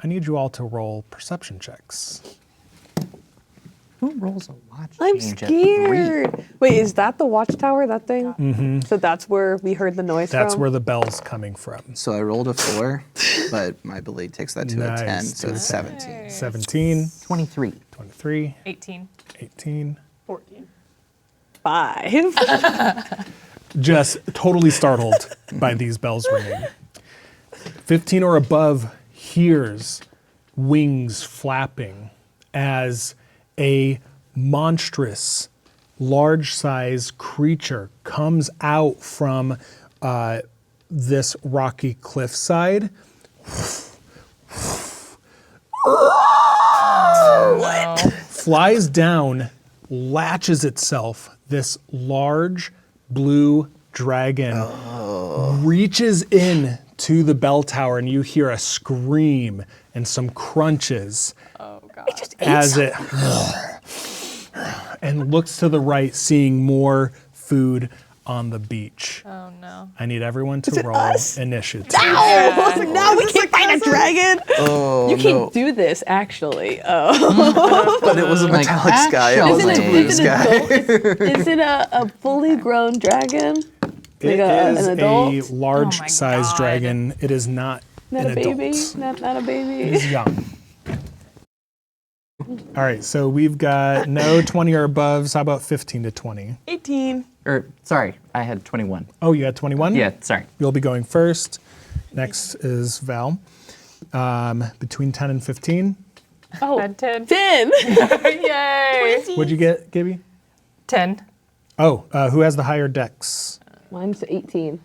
I need you all to roll perception checks. Who rolls a watch I'm change at 3? scared. Wait, is that the watchtower, that thing? Mm-hmm. So that's where we heard the noise That's from? where the bell's coming from. So I rolled a 4, but my blade takes that to a 10, Nice. so it's 17. 17, 23. 23, 18. 18. 14. 5. Just totally startled by these bells ringing. 15 or above hears wings flapping as a monstrous, large-size creature comes out from this rocky cliffside. Flies down, latches itself. This large blue dragon reaches in to the bell tower, and you hear a scream and some crunches as it and looks to the right, seeing more food on the beach. Oh no. I need everyone to roll initiative. Now we can't find a dragon. Oh, You can no. do this, actually. Oh. But it was a Like, metallic sky. It actually- wasn't a blue sky. Is it a fully grown dragon? It an is adult? a large Oh my sized God. dragon. It is not Not an a baby? adult. Not a It baby? is young. All right, so we've got no 20 or aboves. How about 15 to 20? 18. Or sorry, I had 21. Oh, you had 21? Yeah, sorry. You'll be going first. Next is Val. Between 10 and 15. Oh, Had 10. 10. Yay. What'd you get, Gibby? 10. Oh, who has the higher dex? Mine's 18.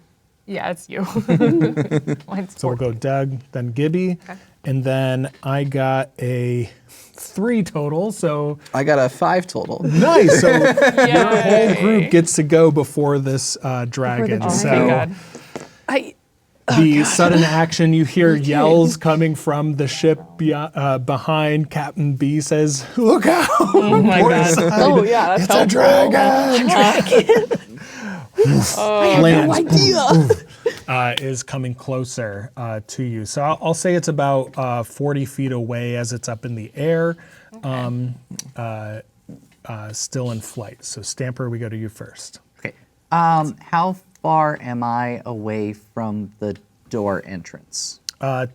Yeah, it's you. Mine's So we'll 14. go Doug, then Gibby, and then I got a 3 total. So I got a 5 total. nice. So your whole Yay. group gets to go before this dragon. dragon. So Thank God. the sudden action, you hear yells coming from the ship behind. Captain B says, "Look out! Oh my God. Oh, yeah, that's It's a dragon!" Lands, is coming closer to you. So I'll say it's about 40 feet away as it's up in the air, still in flight. So Stamper, we go to you first. Okay. How far am I away from the door entrance?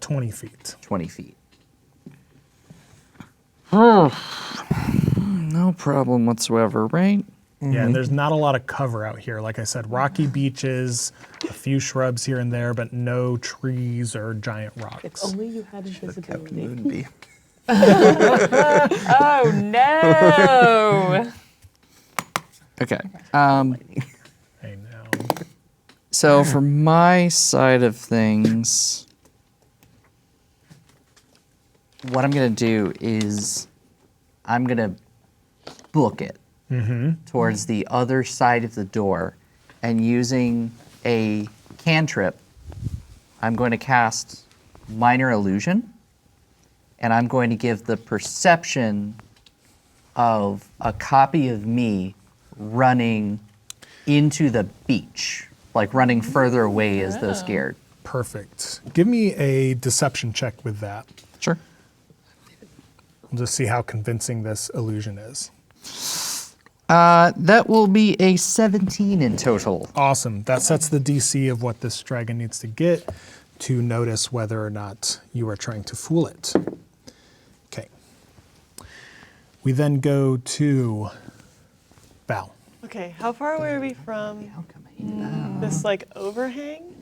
20 feet. 20 feet. No problem whatsoever, right? Yeah, and there's not a lot of cover out here. Like I said, rocky beaches, a few shrubs here and there, but no trees or giant rocks. Only you had Kept invisibility. Moonbee. Oh no. Okay. I know. So for my side of things, what I'm gonna do is I'm gonna book it towards the other side of the door, and using a cantrip, I'm going to cast Minor Illusion, and I'm going to give the perception of a copy of me running into the beach, like running further away as though scared. Perfect. Give me a deception check with that. Sure. We'll just see how convincing this illusion is. That will be a 17 in total. Awesome. That sets the DC of what this dragon needs to get to notice whether or not you are trying to fool it. Okay. We then go to Val. Okay, how far away are we from this like overhang?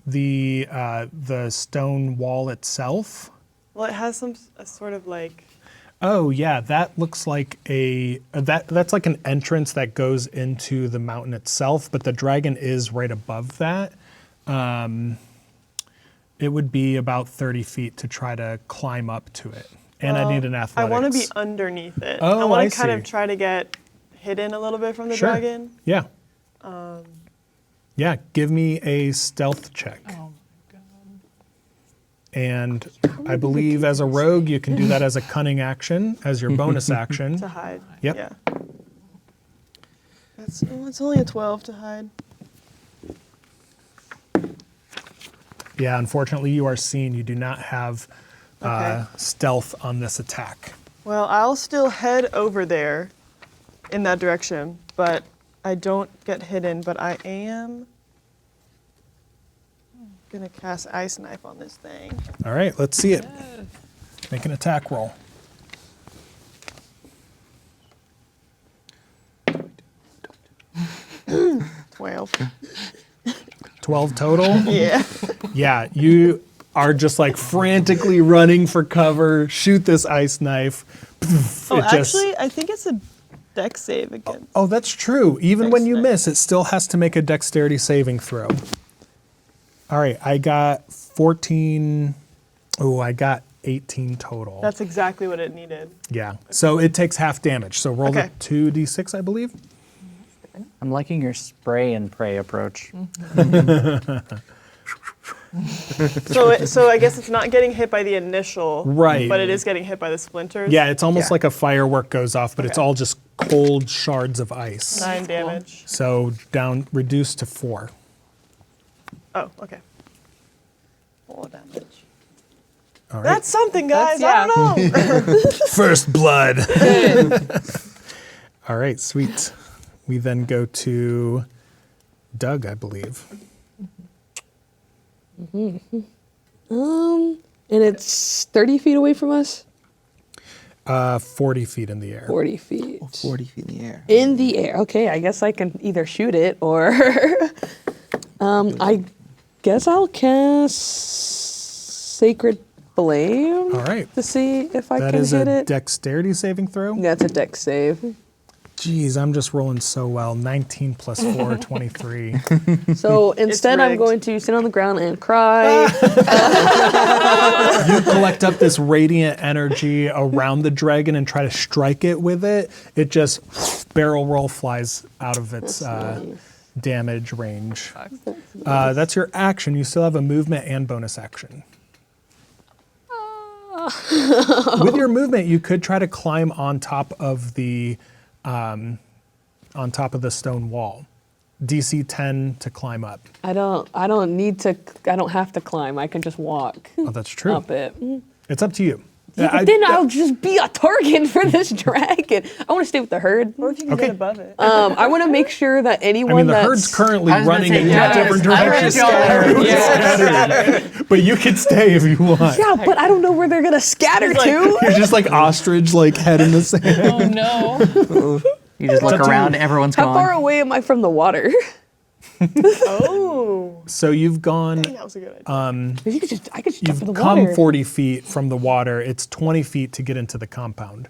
The stone wall itself. Well, it has a sort of like. Oh yeah, that looks like that's like an entrance that goes into the mountain itself, but the dragon is right above that. It would be about 30 feet to try to climb up to it. And I need an athletics. I want to be underneath it. Oh, I want I to kind see. of try to get hidden a little bit from the Sure. dragon. Yeah. Yeah, give me a stealth check. Oh my God. And I believe as a rogue, you can do that as a cunning action, as your bonus action. To hide. Yep. Yeah. It's only a 12 to hide. Yeah, unfortunately, you are seen. You do not have Okay. stealth on this attack. Well, I'll still head over there in that direction, but I don't get hidden, but I am gonna cast Ice Knife on this thing. All right, let's see it. Make an attack roll. 12. 12 total? Yeah. Yeah, you are just like frantically running for cover, shoot this ice knife. Oh, It just- actually, I think it's a dex save again. Oh, that's true. Even when you Dex miss, it still has to make a dexterity saving throw. All right, I got 14. Oh, I got 18 total. That's exactly what it needed. Yeah, so it takes half damage. So roll Okay. the 2d6, I believe. I'm liking your spray and pray approach. So I guess it's not getting hit by the initial, Right. But it is getting hit by the splinters. Yeah, it's almost Yeah. like a firework goes off, but it's Okay. all just cold shards of ice. 9 damage. So down, reduced to 4. Oh, okay. 4 damage. All right. That's something, guys. That's- I don't know. First blood. Good. All right, sweet. We then go to Doug, I believe. And it's 30 feet away from us? 40 feet in the air. 40 feet. 40 feet in the air. In the air. Okay, I guess I can either shoot it or I guess I'll cast Sacred Flame All right. to see if I That can is hit a it. dexterity saving throw. Yeah, it's a dex save. Jeez, I'm just rolling so well. 19 plus 4, 23. So instead, I'm rigged. going to sit on the ground and cry. You collect up this radiant energy around the dragon and try to strike it with it. It just barrel roll flies out of its damage range. That's your action. You still have a movement and bonus action. With your movement, you could try to climb on top of the stone wall. DC 10 to climb up. I don't need to. I don't have to climb. I can just walk Oh, that's true. up it. It's up to you. Yeah, but then I'll just be a target for this dragon. I want to stay with the herd. Or if you can Okay. get above it. I want to make sure that anyone I mean, the that's herd's currently I was gonna running say, in yeah, different I would directions. go Scattered. But you can stay if you want. yeah, but I don't know where they're gonna scatter to. You're just like ostrich, like head in the sand. Oh no. You just look up to around, you. everyone's How gone. far away am I from the water? Oh, So you've gone, that was a good idea. I could just jump in you've the come water. 40 feet from the water. It's 20 feet to get into the compound.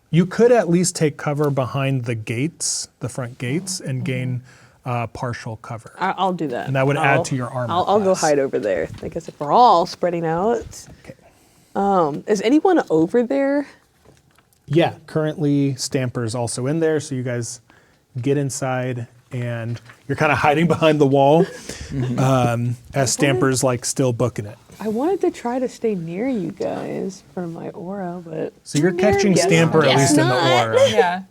You could at least take cover behind the gates, the front gates, and gain partial cover. I'll do that. And that would add to your armor I'll go class. hide over there. I guess if we're all spreading out. Okay. Is anyone over there? Yeah, currently Stamper's also in there, so you guys get inside and you're kind of hiding behind the wall as Stamper's like still booking it. I wanted to try to stay near you guys for my aura, but So you're catching Yes. Stamper at Yes. least in the Not. aura. Yeah.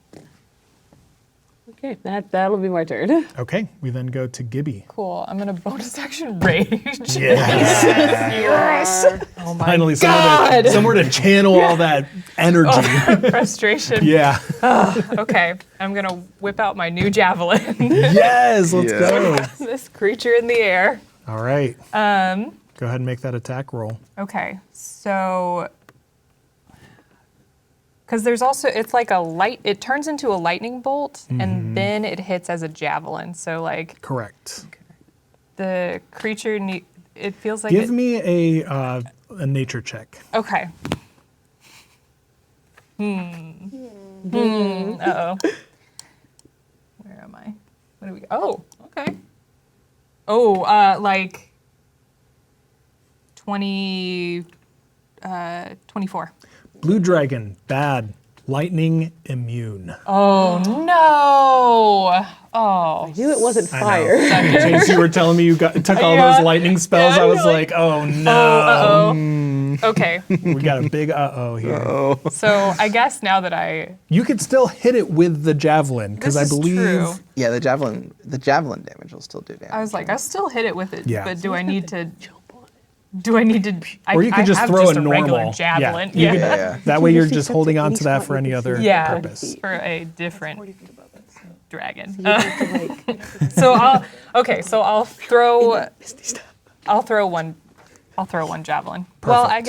okay, that'll be my turn. Okay, we then go to Gibby. Cool. I'm gonna bonus action rage. Yes. Oh my Finally, God. somewhere to channel all that energy. frustration. Yeah. Okay. I'm gonna whip out my new javelin. Yes, let's go. This creature in the air. All right. Go ahead and make that attack roll. Okay. So because there's also, it's like it turns into a lightning bolt and then it hits as a javelin. So like Correct. the creature, it feels like Give me a nature check. Okay. Uh-oh. Where am I? What do we, oh, okay. Oh, like 24. Blue dragon, bad. Lightning immune. Oh no! Oh, I knew it wasn't I know. fire. Since you were telling me you took all Yeah. those lightning spells, Yeah, I was you're like, oh no. uh-oh. Okay, We got a big uh-oh here. so I guess now that You could still hit it with the javelin, because this I is believe true. Yeah, the javelin damage will still do damage. I was like, I'll still hit it with it, Yeah. but do I need to? Do I need to? or you could just have throw just a normal regular javelin. Yeah. you could- Yeah. that way you're Just just accept holding any on to that spot for you any can other see. Yeah. purpose. For a different 40 feet above us. dragon. You have to, like, So I'll throw one javelin. Well, I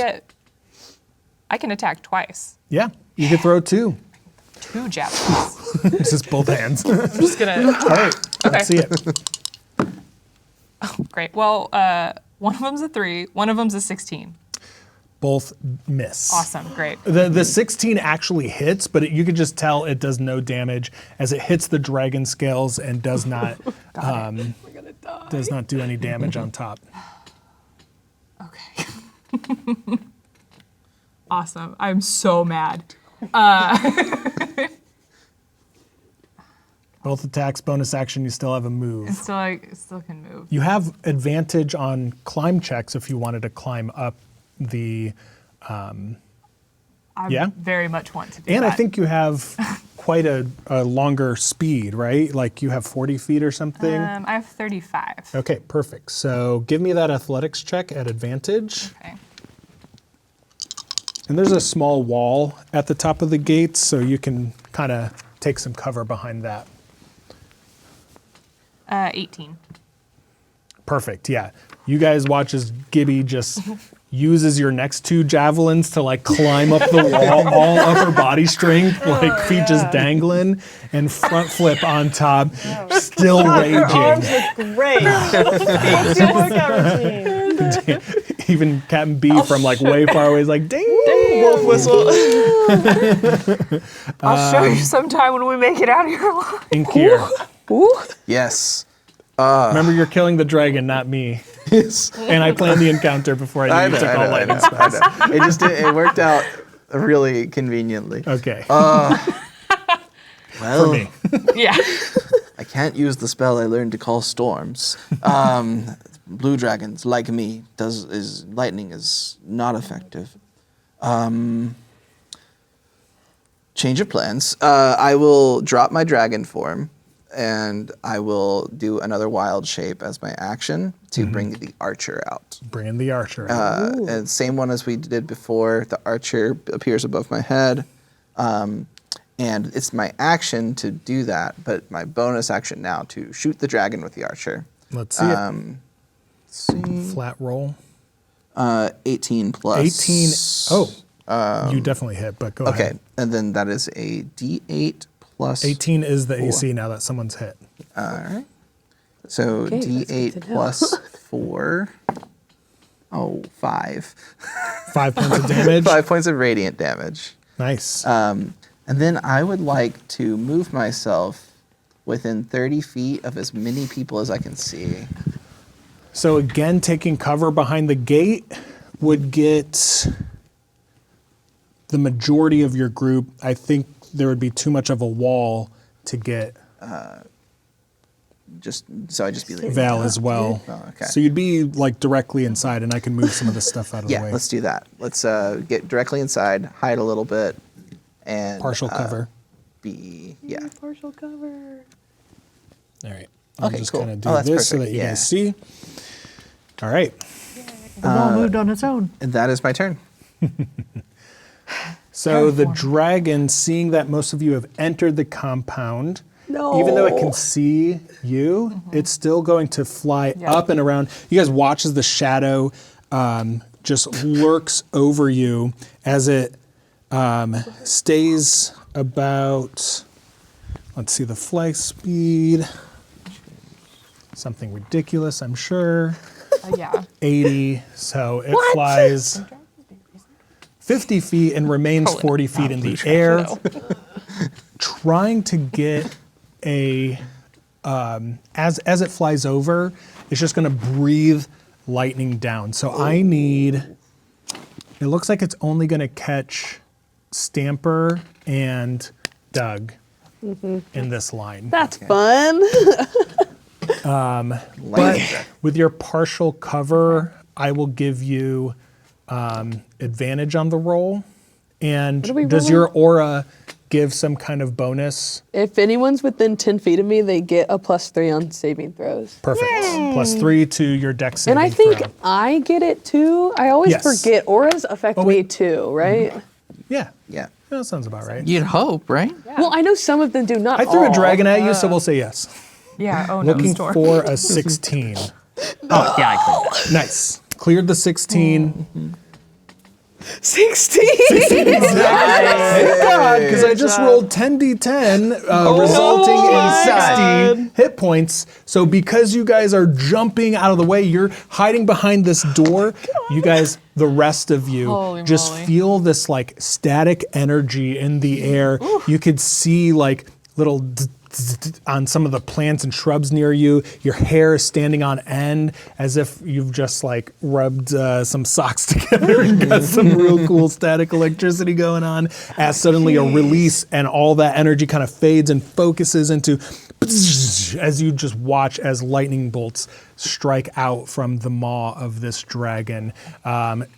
can attack twice. Yeah, you could throw 2. 2 javelins. This is both hands. I'm just gonna. All right, Okay. let's see it. Great. Well, one of them's a 3. One of them's a 16. Both miss. Awesome. Great. The 16 actually hits, but you could just tell it does no damage as it hits the dragon scales and does not does not do any damage on top. Okay. Awesome. I'm so mad. Both attacks, bonus action, you still have a move. Still can move. You have advantage on climb checks if you wanted to climb up the I Yeah? very much want to do And that. I think you have quite a longer speed, right? Like you have 40 feet or something. I have 35. Okay, perfect. So give me that athletics check at advantage. Okay. And there's a small wall at the top of the gate, so you can kind of take some cover behind that. 18. Perfect, yeah. You guys watch as Gibby just uses your next 2 javelins to like climb up the wall, all upper body strength, like feet just dangling, and front flip on top, still Your arms raging. look great. What's your workout routine? Even Captain B from like way far away is like, ding! Wolf whistle. I'll show you sometime when we make it out of here alive. Inkir. Ooh. Yes. Remember, you're killing the dragon, not me. Yes. And I planned the encounter before I knew you took all lightning spells. It just it worked out really conveniently. Okay, Well, for me. Yeah. I can't use the spell I learned to call storms. Blue dragons, like me, lightning is not effective. Change of plans. I will drop my dragon form, and I will do another wild shape as my action to bring the archer out. Bring the archer out. And same one as we did before. The archer appears above my head. And it's my action to do that, but my bonus action now to shoot the dragon with the archer. Let's see it. Let's see. Flat roll. 18 plus. 18. Oh, you definitely hit, but go Okay, ahead. and then that is a D8 plus. 18 is the AC now that someone's hit. All right. So Okay, that's good D8 to know. plus 4. Oh, 5. 5 points of damage. 5 points of radiant damage. Nice. And then I would like to move myself within 30 feet of as many people as I can see. So again, taking cover behind the gate would get the majority of your group. I think there would be too much of a wall to get So I'd just be like, Val as well. Oh, okay. So you'd be like directly inside, and I can move some of the stuff out of yeah, the way. let's do that. Let's get directly inside, hide a little bit, and Partial cover. Yeah. Partial cover. All right. I'll Okay, just cool. kind of do Oh, that's this so that perfect. you Yeah. guys see. All right. The wall moved on its own. And that is my turn. So the dragon, seeing that most of you have entered the compound, even though it can see you, it's still going to fly Yeah. up and around. You guys watch as the shadow just lurks over you as it stays about, let's see, the flight speed, something ridiculous, I'm sure, Yeah. 80. So it flies 50 feet and remains 40 feet in the air, trying to get a, as it flies over, it's just going to breathe lightning down. So I need, it looks like it's only going to catch Stamper and Doug in this line. That's fun. But with your partial cover, I will give you advantage on the roll. And What are we does rolling? your aura give some kind of bonus? If anyone's within 10 feet of me, they get a +3 on saving throws. Perfect. +3 to your dex saving And I think throw. I get it too. I always Yes. forget. Auras affect me wait. too, right? Yeah, Yeah. that sounds about right. You'd hope, right? Well, I know some of them do not. I threw a all. dragon at you, so we'll say yes. Yeah. Oh no. Looking Storm. for a 16. Oh, yeah, I cleared that. Nice. Cleared the 16. 16. Thank God, because I just rolled 10d10, resulting in 60 hit points. So because you guys are jumping out of the way, you're hiding behind this door. You guys, the rest of you, Holy just moly. feel this like static energy in the air. You could see like little on some of the plants and shrubs near you. Your hair is standing on end as if you've just like rubbed some socks together and got some real cool static electricity going on. As suddenly a release and all that energy kind of fades and focuses into as you just watch as lightning bolts strike out from the maw of this dragon.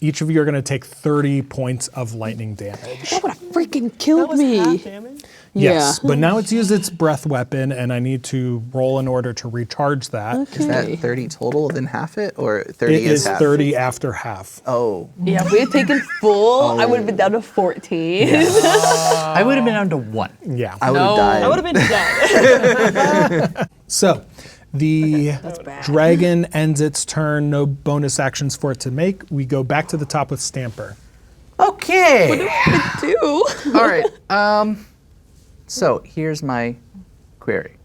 Each of you are going to take 30 points of lightning damage. That would have freaking That killed was me. half damage. Yes, Yeah. but now it's used its breath weapon, and I need to roll in order to recharge that. Is that 30 total, then half it, or 30 It is half? 30 after half. Oh, Yeah, if we had taken full, I would have been down to 14. I would have been down to 1. Yeah. I would have No. died. I would have been dead. So the bad. dragon ends its turn. No bonus actions for it to make. We go back to the top with Stamper. Okay. Two. All right. So here's my query.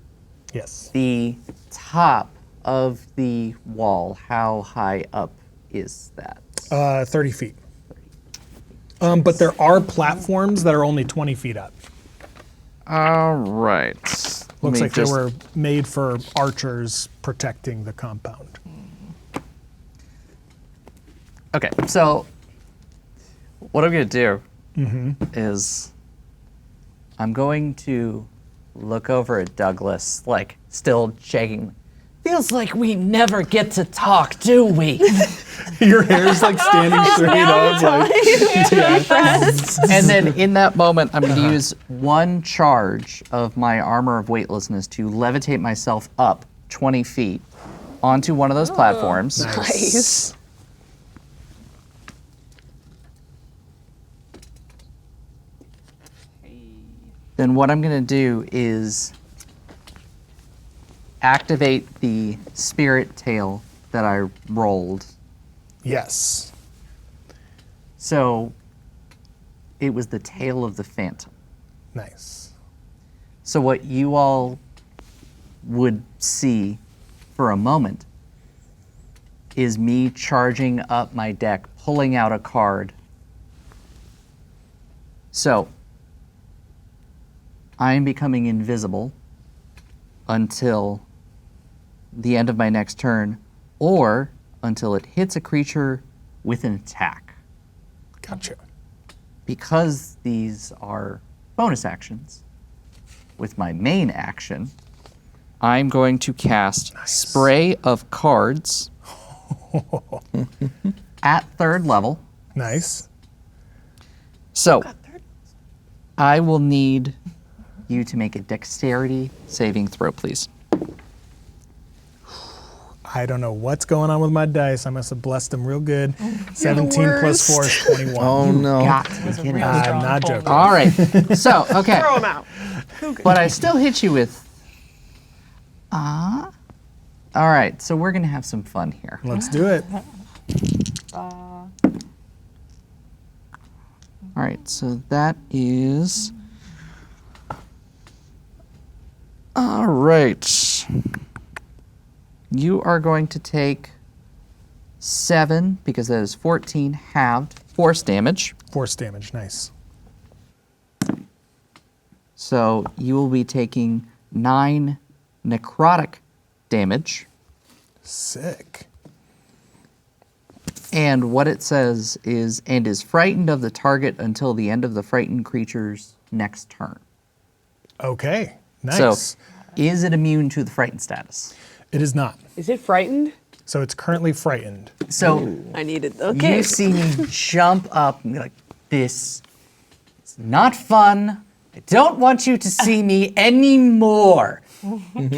Yes. The top of the wall, how high up is that? 30 feet. But there are platforms that are only 20 feet up. All right. Looks like they were made for archers protecting the compound. Okay, so what I'm going to do is I'm going to look over at Douglas, like still shaking. Feels like we never get to talk, do we? Your hair's like standing straight up. Like, And then in that moment, I'm going to use one charge of my armor of weightlessness to levitate myself up 20 feet onto one of those platforms. Nice. Then what I'm going to do is activate the spirit tail that I rolled. yes. So it was the tail of the phantom. Nice. So what you all would see for a moment is me charging up my deck, pulling out a card. So I am becoming invisible until the end of my next turn, or until it hits a creature with an attack. Gotcha. Because these are bonus actions, with my main action, I'm going to cast Spray of Cards at 3rd level. Nice. So I will need you to make a dexterity saving throw, please. I don't know what's going on with my dice. I must have blessed them real good. 17 plus 4 is 21. Oh no. Got to be kidding me. I'm not joking. All right. So, okay. Throw him out. But I still hit you with. All right. So we're going to have some fun here. Let's do it. All right. So that is. All right. You are going to take 7, because that is 14 halved force damage. Force damage. Nice. So you will be taking 9 necrotic damage. Sick. And what it says is, and is frightened of the target until the end of the frightened creature's next turn. Okay. Nice. So, is it immune to the frightened status? It is not. Is it frightened? So it's currently frightened. So, I need it. Okay. you see me jump up and be like, this is not fun. I don't want you to see me anymore.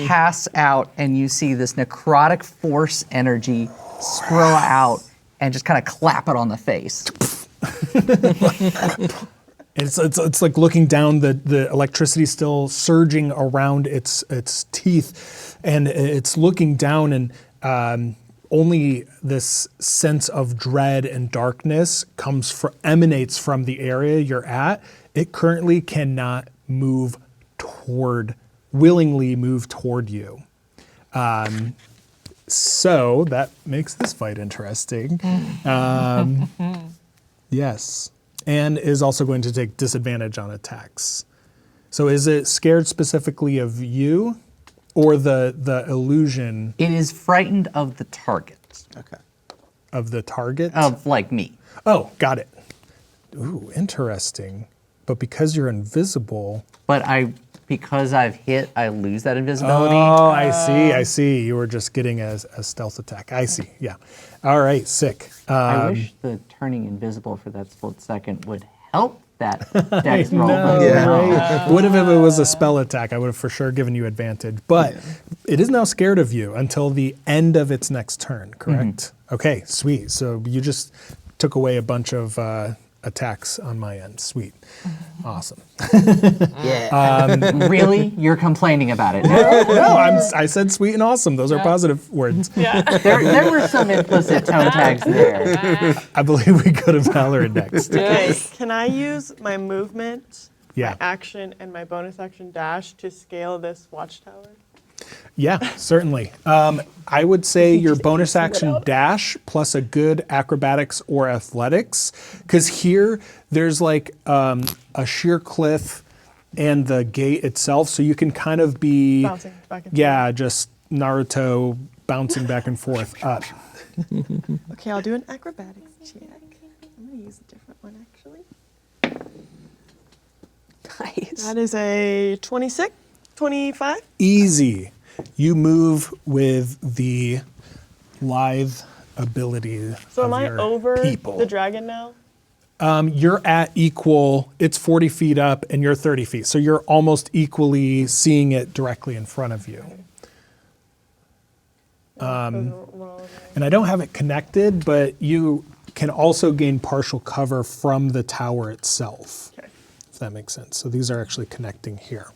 Pass out, and you see this necrotic force energy sprawl out and just kind of clap it on the face. It's like looking down, the electricity still surging around its teeth, and it's looking down, and only this sense of dread and darkness emanates from the area you're at. It currently cannot willingly move toward you. So that makes this fight interesting. Yes. And is also going to take disadvantage on attacks. So is it scared specifically of you or the illusion It is frightened of the target, Okay. of the target? of like me. Oh, got it. Ooh, interesting. But because you're invisible. But because I've hit, I lose that invisibility. Oh, I see. You were just getting a stealth attack. I see. Yeah. All right. Sick. I wish the turning invisible for that split second would help that dex roll. No, but Yeah. no. right? What if it was a spell attack? I would have for sure given you advantage. But it is now scared of you until the end of its next turn, correct? Okay, sweet. So you just took away a bunch of attacks on my end. Sweet. Awesome. Yeah. Really? You're complaining about it. No, I said sweet and awesome. Those are positive words. There were some implicit tone tags there. I believe we go to Valor next. Okay, can I use my movement, Yeah. my action, and my bonus action dash to scale this watchtower? Yeah, certainly. I would say your bonus action dash plus a good acrobatics or athletics, because here there's like a sheer cliff and the gate itself, so you can kind of be Bouncing back and forth. yeah, just Naruto bouncing back and forth up. Okay, I'll do an acrobatics check. I'm gonna use a different one actually. Nice. That is a 26, 25. Easy. You move with the lithe ability So of am I your over people. the dragon now? You're at equal, it's 40 feet up and you're 30 feet. So you're almost equally seeing it directly in front of you. And I don't have it connected, but you can also gain partial cover from the tower itself, Okay. if that makes sense. So these are actually connecting here.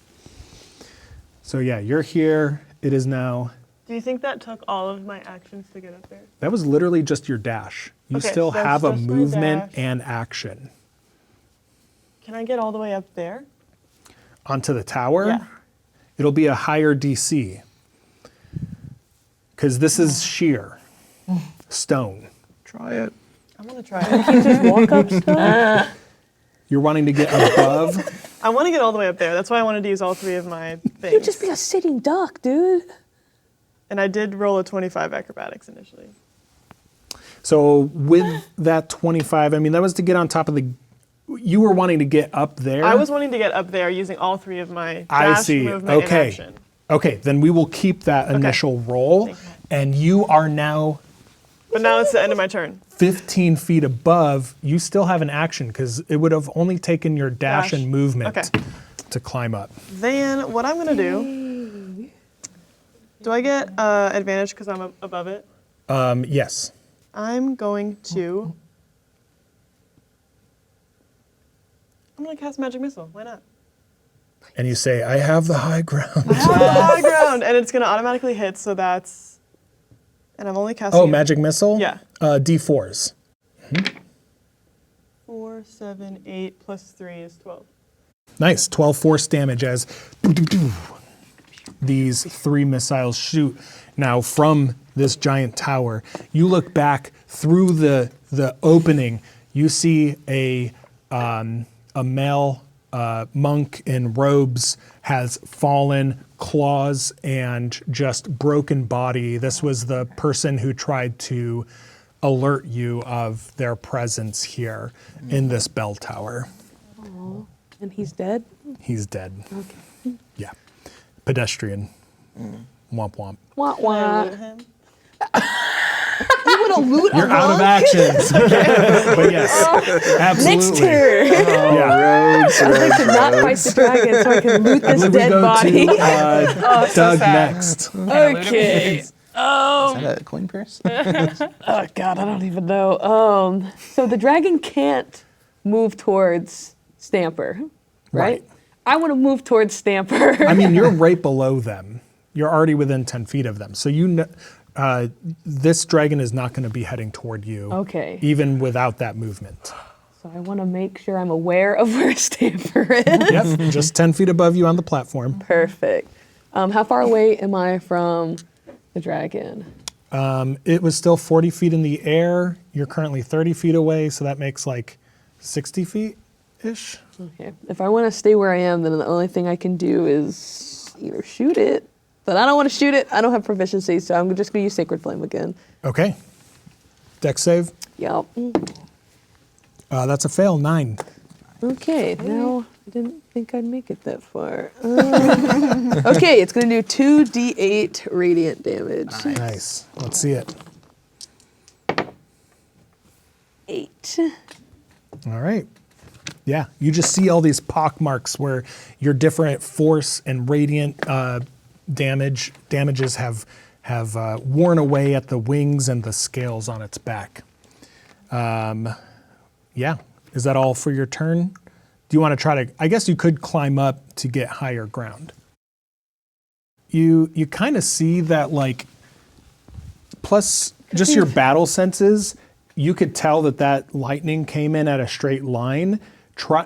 So yeah, you're here. It is now, Do you think that took all of my actions to get up there? that was literally just your dash. You Okay, still so that's have a just my movement dash. and action. Can I get all the way up there? Onto the tower, Yeah. it'll be a higher DC. Because this is sheer stone. Try it. I'm gonna try it. Just walk up stuff. You're wanting to get above. I want to get all the way up there. That's why I wanted to use all three of my things. You'd just be a sitting duck, dude. And I did roll a 25 acrobatics initially. So with that 25, I mean, that was to get on top of the, you were wanting to get up there. I was wanting to get up there using all three of my I dash, see. movement, Okay. and action. Okay, then we will keep that initial roll. Thank you. And you are now But now it's the end of my turn. 15 feet above. You still have an action because it would have only taken your dash Dash. and movement Okay. to climb up. Then what I'm gonna do I get advantage because I'm above it? Yes. I'm going to cast Magic Missile. Why not? And you say, I have the high ground. High ground, and it's gonna automatically hit. So that's, and I'm only casting. Oh, it- magic missile? Yeah. D4s. 4, 7, 8 plus 3 is 12. Nice. 12 force damage as these 3 missiles shoot. Now from this giant tower, you look back through the opening. You see a male monk in robes has fallen, claws and just broken body. This was the person who tried to alert you of their presence here in this bell tower. And he's dead? He's dead. Okay. Yeah. Pedestrian. Womp womp. Wah, Can I wah. loot him? You want to loot You're out of actions. But yes, absolutely. Next turn. Yeah. Roads, I cannot fight the dragon, so I can loot I this believe we dead go body. to so Doug sad. next. Okay. Is that a coin purse? Oh God, I don't even know. So the dragon can't move towards Stamper, right? Right. I want to move towards Stamper. I mean, you're right below them. You're already within 10 feet of them. So you know, this dragon is not going to be heading toward you. Okay. Even without that movement. So I want to make sure I'm aware of where Stamper is. Yep, just 10 feet above you on the platform. Perfect. How far away am I from the dragon? It was still 40 feet in the air. You're currently 30 feet away, so that makes like 60 feet. ish. Okay. If I want to stay where I am, then the only thing I can do is either shoot it, but I don't want to shoot it. I don't have proficiency, so I'm just going to use Sacred Flame again. Okay. Dex save. Yep. That's a fail, 9. Okay, now I didn't think I'd make it that far. Okay, it's going to do 2d8 radiant damage. Nice. Let's see it. 8. All right. Yeah, you just see all these pock marks where your different force and radiant damages have worn away at the wings and the scales on its back. Yeah, is that all for your turn? Do you want to try to? I guess you could climb up to get higher ground. You kind of see that, like, plus just your battle senses. You could tell that lightning came in at a straight line.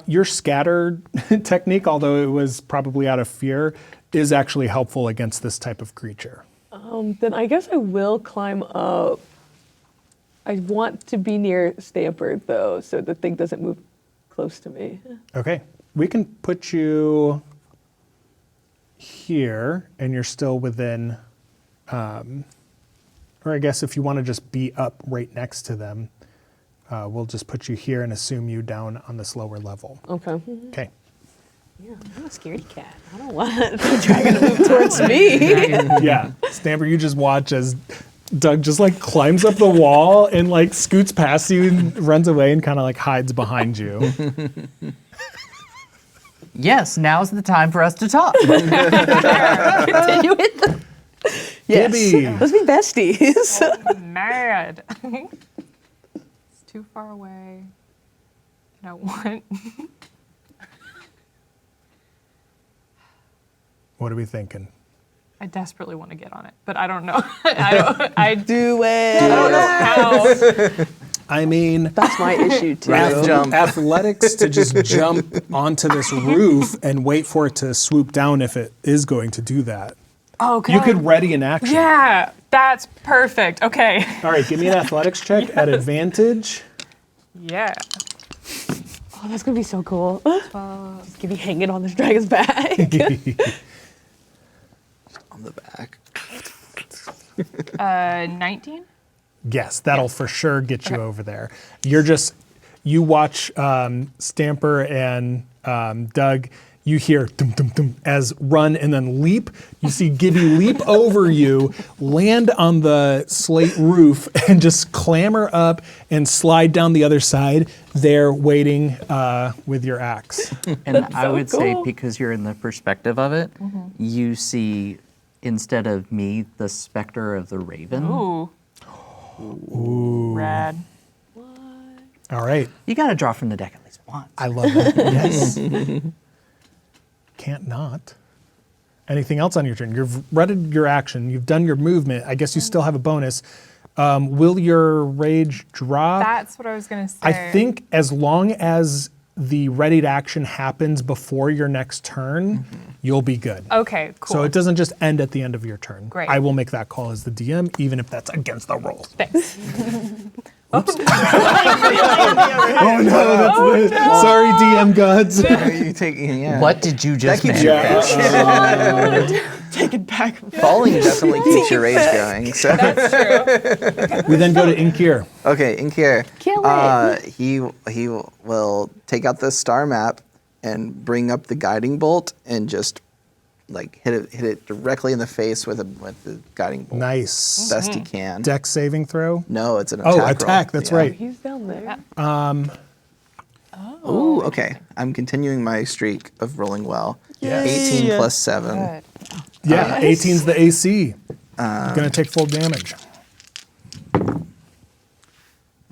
Your scatter technique, although it was probably out of fear, is actually helpful against this type of creature. Then I guess I will climb up. I want to be near Stamper, though, so the thing doesn't move close to me. Okay, we can put you here, and you're still within, or I guess if you want to just be up right next to them, we'll just put you here and assume you down on this lower level. Okay. Okay. Yeah, I'm a scaredy cat. I don't want the dragon to move towards me. Yeah, Stamper, you just watch as Doug just like climbs up the wall and like scoots past you and runs away and kind of like hides behind you. Yes, now's the time for us to talk. Continue with the... Yes. Gibby. Let's be besties. Mad. It's too far away. And I want. What are we thinking? I desperately want to get on it, but I don't know. I Do it. don't know how. I mean, That's my issue, too. athletics to just jump onto this roof and wait for it to swoop down if it is going to do that. Okay. You could ready an action. Yeah, that's perfect. Okay. All right, give me an athletics check at advantage. Yeah. Oh, that's going to be so cool. Just give me hanging on this dragon's back. On the back. 19? Yes, that'll for sure get you over there. You watch Stamper and Doug, you hear dum dum dum as run and then leap. You see Gibby leap over you, land on the slate roof, and just clamber up and slide down the other side. There waiting with your axe. And I so would say, cool. because you're in the perspective of it, you see, instead of me, the specter of the raven. Ooh. Rad. All right, You got to draw from the deck at least once. I love that. Yes. Can't not. Anything else on your turn? You've readied your action. You've done your movement. I guess you still have a bonus. Will your rage drop? That's what I was going to say. I think as long as the readied action happens before your next turn, you'll be good. Okay, cool. So it doesn't just end at the end of your turn. Great. I will make that call as the DM, even if that's against the rules. Thanks. Oh no, sorry, DM gods. You taking? Yeah. What did you just That keeps make? your rage. Take it back. Falling definitely keeps your rage going. So. That's true. We then go to Inkir. Okay, Inkir. Kill it. He will take out the star map and bring up the guiding bolt and just like hit it directly in the face with the guiding bolt. Nice. Best he can. Dex saving throw. No, it's an attack. Oh, roll. attack. That's Yeah. right. He's down there. Ooh, okay. I'm continuing my streak of rolling well. Yes. 18 plus 7. Good. Yeah, 18's the AC. Gonna take full damage.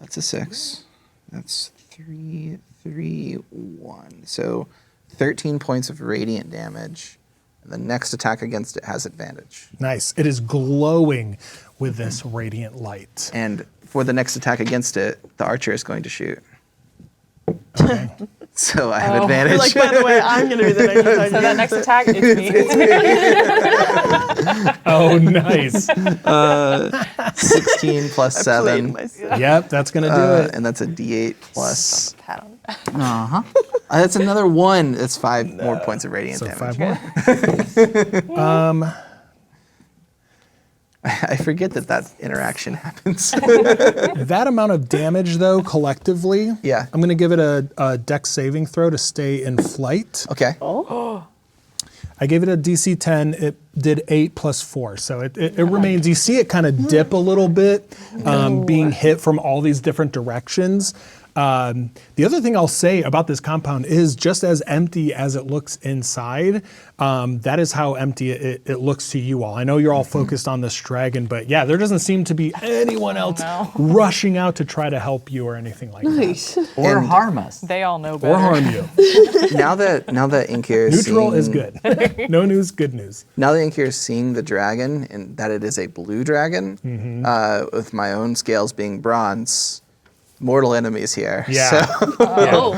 That's a 6. That's 3, 3, 1. So 13 points of radiant damage. And the next attack against it has advantage. Nice. It is glowing with this radiant light. And for the next attack against it, the archer is going to shoot. Okay. So I have advantage. Like, by the way, I'm going to be the next attack. So that next attack, it's me. Oh, nice. 16 plus 7. Yep, that's gonna do it. And that's a D8 plus. Pat on the back. Uh-huh. That's another one. That's 5 more points of radiant So damage. 5 more. I forget that interaction happens. That amount of damage, though, collectively, Yeah. I'm going to give it a dex saving throw to stay in flight. Okay. I gave it a DC 10. It did 8 plus 4. So it remains. You see it kind of dip a little bit, being hit from all these different directions. The other thing I'll say about this compound is just as empty as it looks inside, that is how empty it looks to you all. I know you're all focused on this dragon, but yeah, there doesn't seem to be anyone else rushing out to try to help you or anything like Nice. Or harm us. They all know that. better. Or harm you. Now that Inkir is Neutral is seeing- good. No news, good news. Now that Inkir is seeing the dragon and that it is a blue dragon, with my own scales being bronze, mortal enemies here. Yeah. So Oh,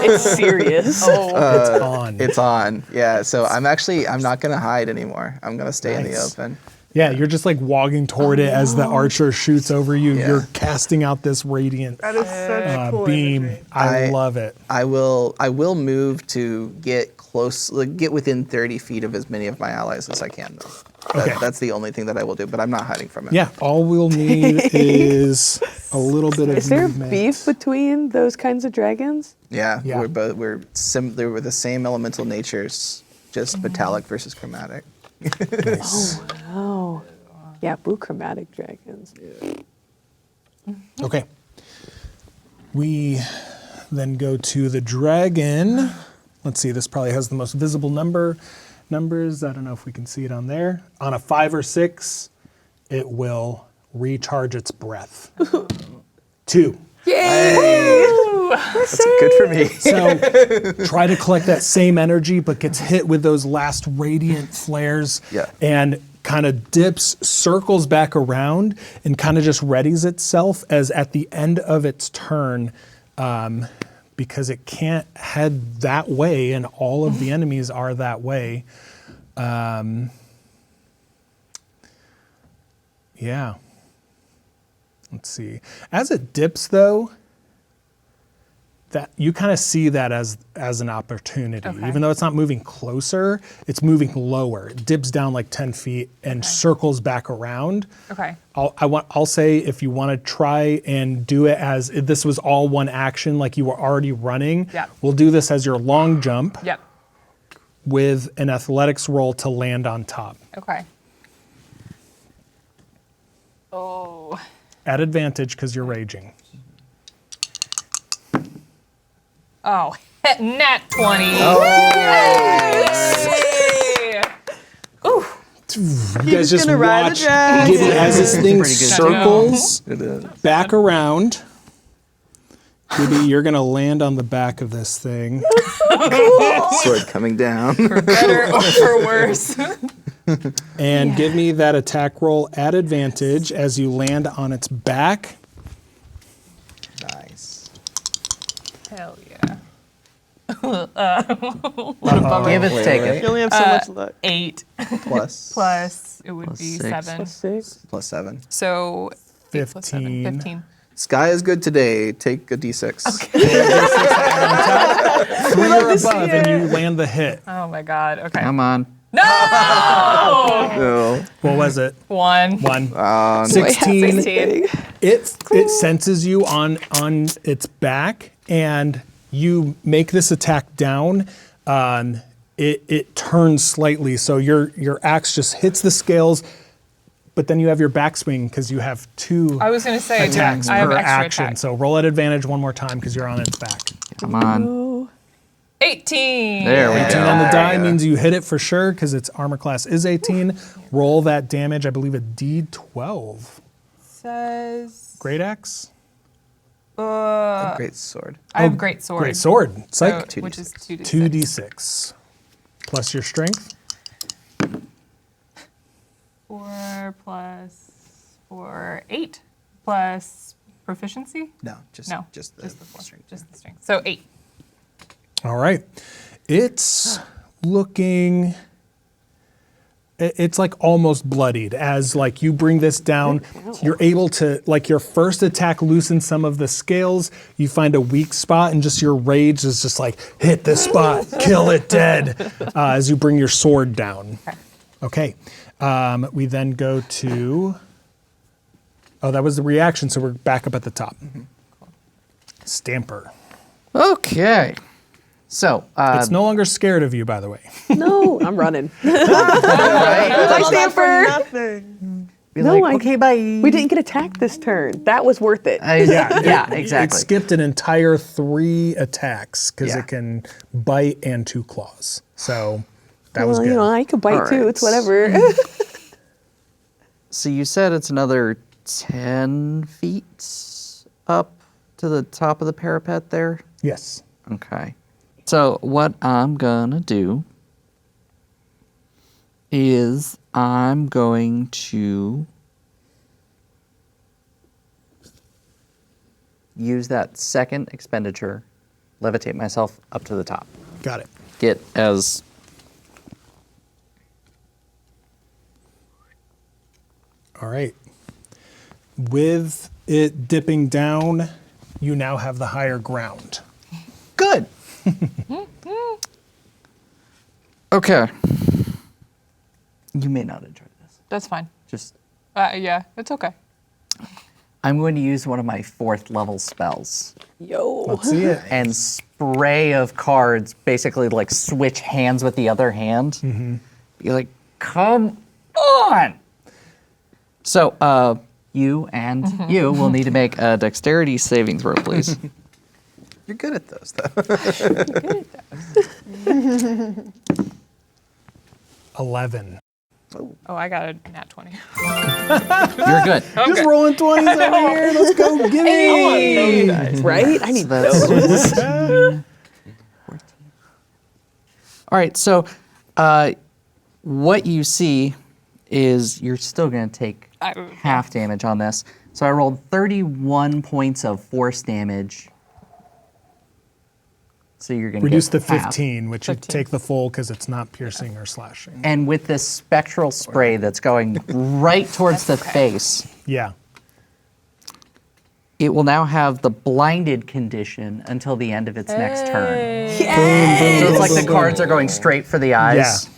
it's serious. It's on. it's on. Yeah. So I'm not gonna hide anymore. I'm gonna stay in the Nice. open. Yeah, you're just like walking toward it as the archer shoots over you. Yeah. You're casting out this radiant That is such cool beam. imagery. I I- love it. I will move to get close, like get within 30 feet of as many of my allies as I can, though. Okay. That's the only thing that I will do, but I'm not hiding from it. Yeah, all we'll need is a little bit of Is there movement. beef between those kinds of dragons? Yeah. Yeah. They were the same elemental natures, just metallic versus chromatic. Nice. Oh, yeah, blue chromatic dragons. Okay. We then go to the dragon. Let's see, this probably has the most visible numbers. I don't know if we can see it on there. On a 5 or 6, it will recharge its breath. 2. That's good for me. So try to collect that same energy, but gets hit with those last radiant flares Yeah. and kind of dips, circles back around, and kind of just readies itself as at the end of its turn, because it can't head that way, and all of the enemies are that way. Yeah. Let's see. As it dips, though, that you kind of see that as an opportunity. Okay. Even though it's not moving closer, it's moving lower. It dips down like 10 feet and circles back around. Okay. I'll say if you want to try and do it as if this was all one action, like you were already running. Yeah. We'll do this as your long jump Yep. with an athletics roll to land on top. Okay. Oh. At advantage because you're raging. Oh, nat 20. You guys just gonna ride the watch dragon. Gibby as this thing Pretty good. circles It is. back around. Gibby, you're gonna land on the back of this thing. Sword coming down. For better or for worse. And give me that attack roll at advantage as you land on its back. Nice. Hell yeah. Give it, take it. You only have so much luck. 8 Plus. plus, it would Plus be 6. 7. Plus 6. Plus 7. So 8 plus 7, 15. 15. Sky is good today. Take a d6. 3 or above, and you land the hit. Oh my god. Okay. Come on. No! No. What was it? 1. 1. 16. 16. It senses you on its back, and you make this attack down. It turns slightly, so your axe just hits the scales, but then you have your backswing because you have 2 I was going to say, attacks I have per extra action. attack. So roll at advantage one more time because you're on its back. Come on. 18. There we 18 go. on the die Yeah. means you hit it for sure because its armor class is 18. Roll that damage, I believe a D12. Says, Great axe? Great sword. I have great sword. Great sword. Psych. So, which is 2d6. 2d6 plus your strength. 4 plus 4, 8 plus proficiency? No, just No, just the, just the 4. strength. Just the strength. So 8. All right. It's looking it's like almost bloodied. As like you bring this down, you're able to, like your first attack loosens some of the scales. You find a weak spot, and just your rage is just like, hit this spot, kill it dead, as you bring your sword down. Okay. We then go to, oh, that was the reaction, so we're back up at the top. Stamper. Okay. So, It's no longer scared of you, by the way. No, I'm running. right? Bye, Stamper. Nothing. Be No, like, I- okay, bye. We didn't get attacked this turn. That was worth it. Yeah, It exactly. skipped an entire 3 attacks because Yeah. it can bite and 2 claws. So that was Well, good. you know, I could bite too. Alright. It's whatever. So you said it's another 10 feet up to the top of the parapet there? Yes. Okay. So what I'm gonna do is I'm going to use that second expenditure, levitate myself up to the top. Got it. Get as All right. With it dipping down, you now have the higher ground. good. Okay. You may not enjoy this. That's fine. Just Yeah, it's okay. I'm going to use one of my 4th level spells Yo. Let's see it. and spray of cards, basically like switch hands with the other hand. Be like, come on. So you and you will need to make a dexterity saving throw, please. You're good at those, though. 11. Oh, I got a nat 20. You're good. Just rolling 20s over here. Let's go. Give me. Right? I need That's those. 14. All right, so what you see is you're still going to take half damage on this. So I rolled 31 points of force damage. So you're going to Reduce get the half. 15, which you 15. take the full because it's not piercing or slashing. And with this spectral spray that's going right towards the face, Yeah. it will now have the blinded condition until the end of its next turn. So it's like the cards are going straight for the eyes.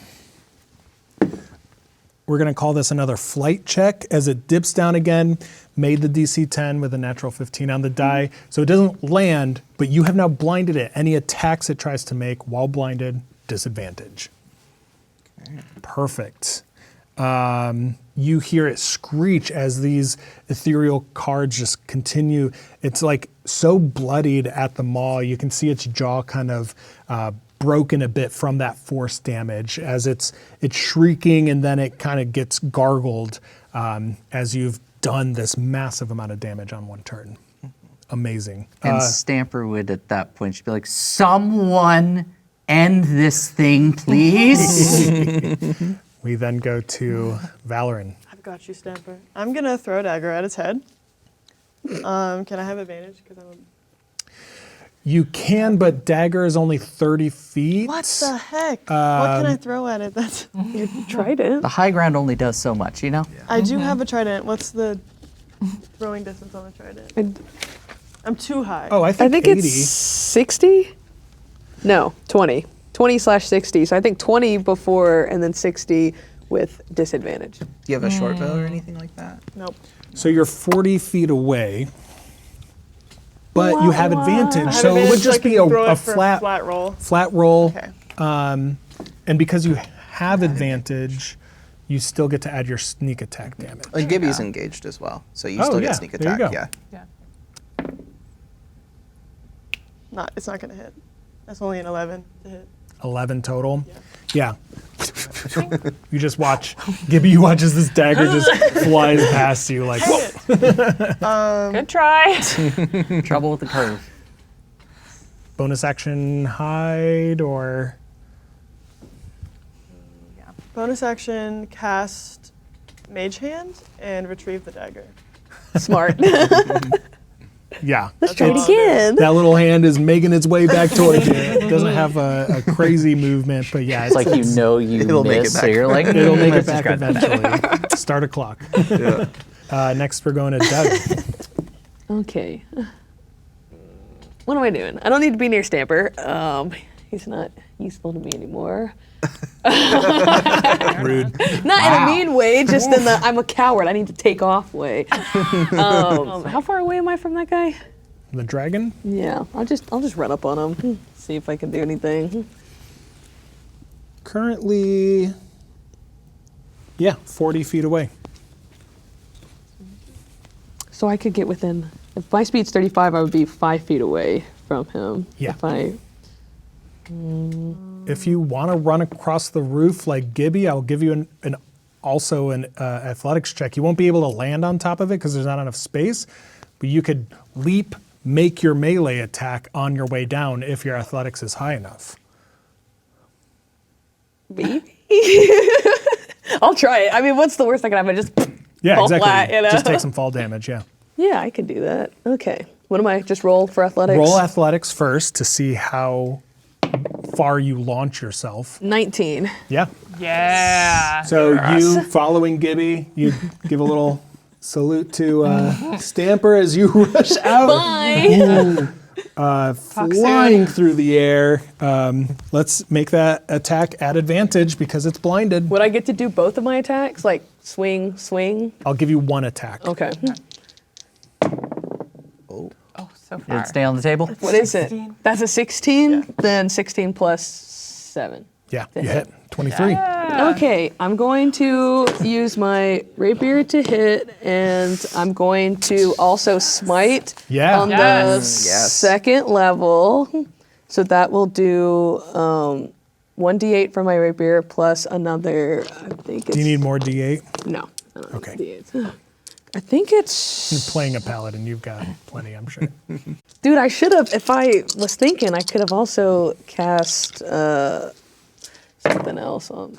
We're going to call this another flight check as it dips down again, made the DC 10 with a natural 15 on the die. So it doesn't land, but you have now blinded it. Any attacks it tries to make while blinded, disadvantage. Perfect. You hear it screech as these ethereal cards just continue. It's like so bloodied at the maw. You can see its jaw kind of broken a bit from that force damage as it's shrieking, and then it kind of gets gargled as you've done this massive amount of damage on one turn. Amazing. And Stamper would at that point she'd be like, "Someone end this thing, please." We then go to Valoran. I've got you, Stamper. I'm gonna throw a dagger at its head. Can I have advantage? Because I'm. You can, but dagger is only 30 feet. What the heck? What can I throw at it? That's. You tried it. The high ground only does so much, you know? I do have a trident. What's the throwing distance on the trident? I'm too high. Oh, I I think, think 80. it's 60? No, 20. 20/60. So I think 20 before and then 60 with disadvantage. Do you have a short bow or anything like that? Nope. So you're 40 feet away, but you have advantage. I have So it would advantage, just I can be throw a it for flat flat roll. roll. Okay. And because you have advantage, you still get to add your sneak attack damage. Like Gibby's engaged as well, so you Oh, still yeah, get sneak there you attack. go. Yeah. Yeah. It's not gonna hit. That's only an 11 to hit. 11 total. Yeah. You just watch, Gibby watches this dagger just flies past you like, whoa. Good try. Trouble with the curve. Bonus action hide or Bonus action, cast Mage Hand and retrieve the dagger. Smart. Yeah. Let's try it It's- again. That little hand is making its way back towards you. It doesn't have a crazy movement, but yeah, It's like you know you It'll make it miss, so back. you're like, it'll make it let's just back try that. eventually. Start a clock. Next, we're going to Doug. Okay. What am I doing? I don't need to be near Stamper. He's not useful to me anymore. Rude. Not in a mean way, just in the I'm a coward. I need to take off way. How far away am I from that guy? The dragon? Yeah, I'll just run up on him. See if I can do anything. Currently, yeah, 40 feet away. So I could get within. If my speed's 35, I would be 5 feet away from him. Yeah. If I. If you want to run across the roof like Gibby, I'll give you an athletics check. You won't be able to land on top of it because there's not enough space, but you could leap, make your melee attack on your way down if your athletics is high enough. Maybe. I'll try it. I mean, what's the worst that can happen? Just Yeah, fall exactly. flat, you know? Just take some fall damage, yeah. Yeah, I can do that. Okay. What am I? Just roll for athletics? Roll athletics first to see how far you launch yourself. 19. Yeah. Yeah. So you following Gibby, you give a little salute to Stamper as you rush out. Bye. Flying through the air. Let's make that attack at advantage because it's blinded. Would I get to do both of my attacks? Like swing, swing? I'll give you one attack. Okay. Oh, so Did far. it stay on the table? What is it? That's a 16? Then 16 plus 7. Yeah, you hit. 23. Okay, I'm going to use my rapier to hit, and I'm going to also smite Yeah. on Yes. the Yes. second level. So that will do 1d8 for my rapier plus another, I think it's... Do you need more D8? No. I don't Okay. need D8s. I think it's... You're playing a paladin. You've got plenty, I'm sure. Dude, I should have, if I was thinking, I could have also cast something else on.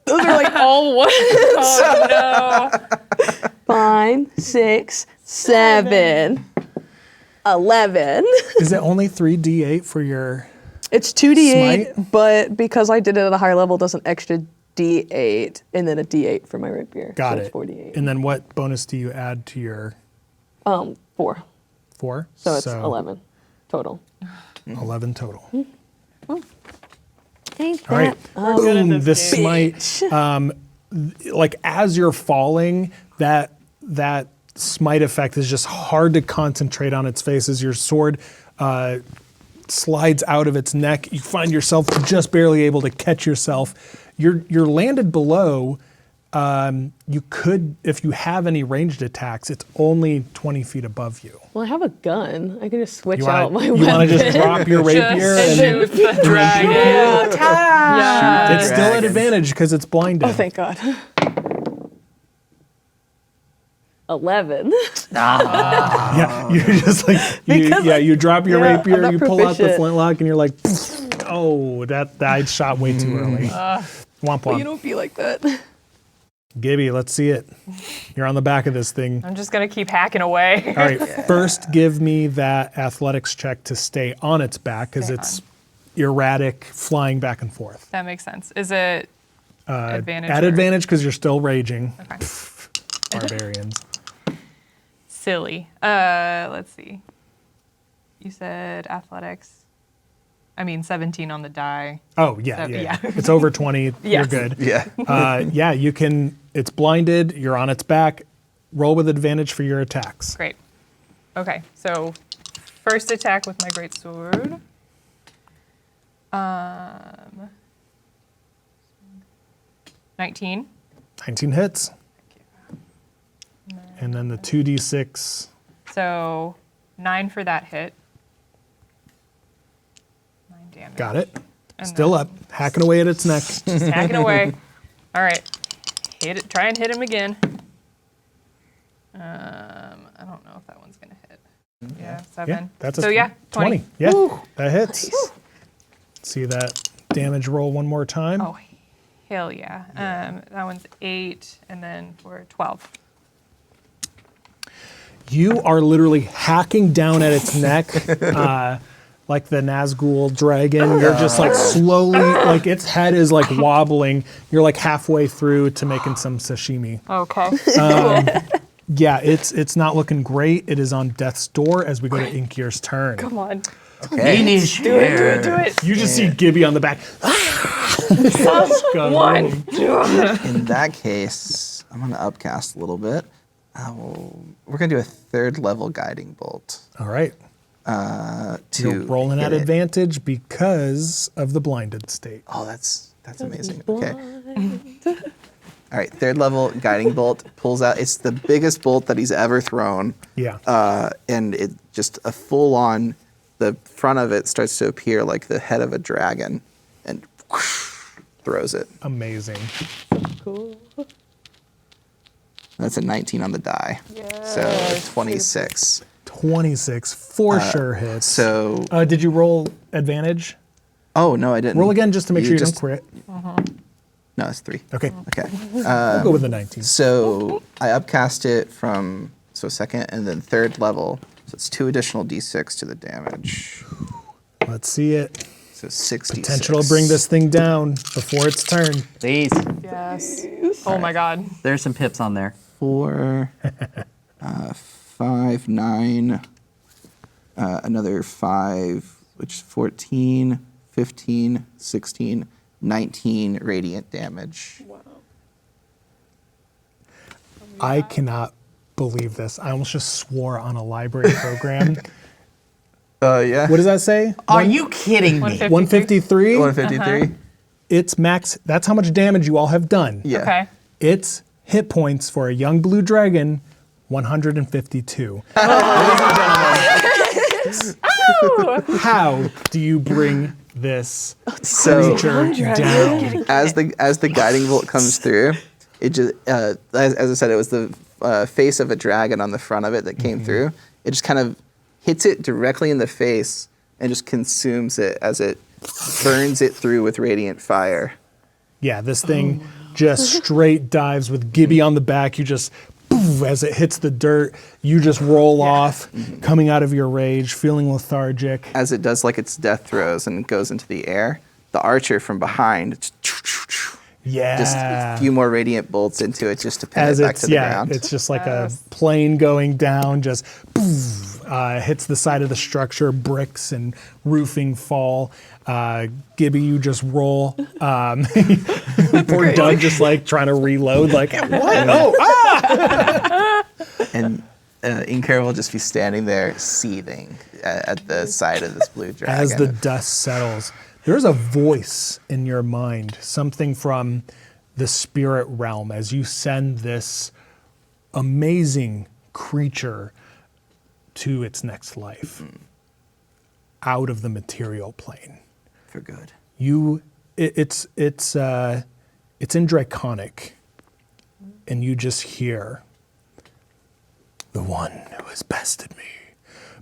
Those are like all ones. Oh, no. 5, 6, 7, 11. Is it only 3D8 for your... It's 2d8, Smite? but because I did it at a higher level, it does an extra d8 and then a d8 for my rapier. Got so it. It's 4d8. And then what bonus do you add to your 4. 4? So it's 11 total. 11 total. Ain't All right. that good at Boom, this the game. smite. Like as you're falling, that smite effect is just hard to concentrate on its face as your sword slides out of its neck. You find yourself just barely able to catch yourself. You're landed below. You could, if you have any ranged attacks, it's only 20 feet above you. Well, I have a gun. I can just switch You out my want to weapon. just drop your rapier and Shoot the dragon. Yeah. it's still at advantage because it's blinded. Oh, thank God. 11. Yeah, you're just like you drop your yeah, I'm rapier, not you pull out the proficient. flintlock, and you're like, oh, that I shot way too early. Womp You womp. don't feel like that. Gibby, let's see it. You're on the back of this thing. I'm just going to keep hacking away. All right, first give me that athletics check to stay on its back because Stay it's erratic, flying back and forth. That makes sense. Is it advantage? At or- advantage because you're still raging. Okay. Barbarians. Silly. Let's see. You said athletics. I mean, 17 on the die. Oh yeah, So- yeah. yeah. It's over 20. You're Yes. good. Yeah. Yeah, you can. It's blinded. You're on its back. Roll with advantage for your attacks. Great. Okay, so first attack with my great sword. 19. 19 hits. And then the 2d6. So 9 for that hit. 9 damage. Got it. And Still then up. Hacking away at its neck. Just hacking away. All right. Hit it. Try and hit him again. I don't know if that one's gonna hit. Yeah, 7. Yeah, that's a so yeah, 20. Yeah, that hits. See that damage roll one more time. Oh, hell yeah. That one's 8, and then for 12. You are literally hacking down at its neck, like the Nazgul dragon. You're just like slowly, like its head is like wobbling. You're like halfway through to making some sashimi. Okay. Yeah, it's not looking great. It is on death's door as we go to Inkir's turn. Come on. Okay. Finish Do it. You just see Gibby on the back. One. In that case, I'm going to upcast a little bit. We're going to do a 3rd level guiding bolt. All right. To You're rolling hit at it. advantage because of the blinded state. Oh, that's amazing. Okay. All right, 3rd level guiding bolt pulls out. It's the biggest bolt that he's ever thrown. Yeah. And it just a full on, the front of it starts to appear like the head of a dragon and throws it. Amazing. Cool. That's a 19 on the die. So 26. 26 for sure hits. So, Did you roll advantage? oh, no, I didn't. Roll again just to make sure you just- don't crit. No, it's 3. Okay. Okay. We'll go with the 19. So I upcast it from, 2nd and then 3rd level. So it's 2 additional d6 to the damage. Let's see it. So 60. Potential to bring this thing down before its turn. Please. Yes. Oh my God. There's some pips on there. 4, 5, 9, another 5, which is 14, 15, 16, 19 radiant damage. Wow. I cannot believe this. I almost just swore on a library program. Yeah. What does that say? Are you kidding me? 153? 153? It's max. That's how much damage you all have done. Yeah. Okay. Its hit points for a young blue dragon, 152. How do you bring this So creature down? as the guiding bolt comes through, it just as I said, it was the face of a dragon on the front of it that came through. It just kind of hits it directly in the face and just consumes it as it burns it through with radiant fire. Yeah, this thing just straight dives with Gibby on the back. You just, poof, as it hits the dirt, you just roll off, coming out of your rage, feeling lethargic. As it does like its death throes and goes into the air, the archer from behind just a few more radiant bolts into it just to pin As it back it's to the ground. it's just like a plane going down, just poof, hits the side of the structure, bricks and roofing fall. Gibby, you just roll. Poor Doug just like trying to reload, like, what? Oh, And Inkar will just be standing there seething at the side of this blue dragon. As the dust settles, there's a voice in your mind, something from the spirit realm, as you send this amazing creature to its next life, out of the material plane. For good. It's in Draconic, and you just hear, the one who has bested me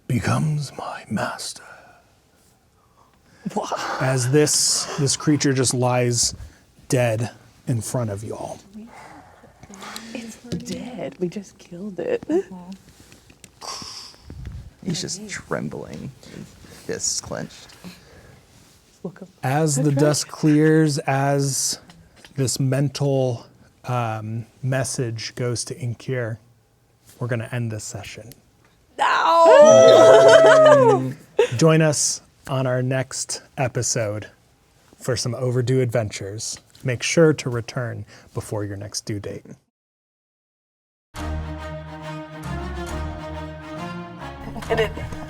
becomes my master. As this creature just lies dead in front of y'all. It's dead. We just killed it. He's just trembling, fists clenched. Look up. As the dust clears, as this mental message goes to Inkir, we're going to end this session. No! Join us on our next episode for some Overdue Adventures. Make sure to return before your next due date. And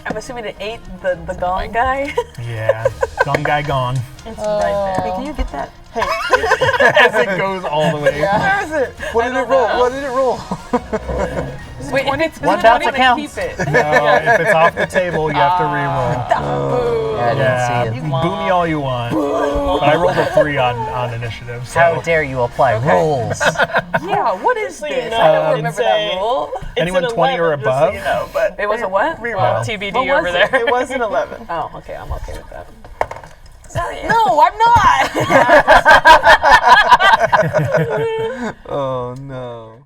I'm assuming it ate the gong guy. Yeah, gone guy gone. It's right there. Hey, can you get that? As it goes all the way. Where is it? What did it roll? What did it roll? Wait, if it's One not bounce even counts. keep it. No, if it's off the table, you have to re-roll. Yeah, I didn't see it. Boom me all you want. But I rolled a 3 on initiative. So. How dare you apply rules? Yeah, what is So you this? know, I don't it's remember that a- rule. Anyone It's an 20 or 11, just so above? you know, but It was a what? reroll. TBD What was over it? there. It was an 11. Oh, okay, I'm okay with that. No, I'm not. Oh no.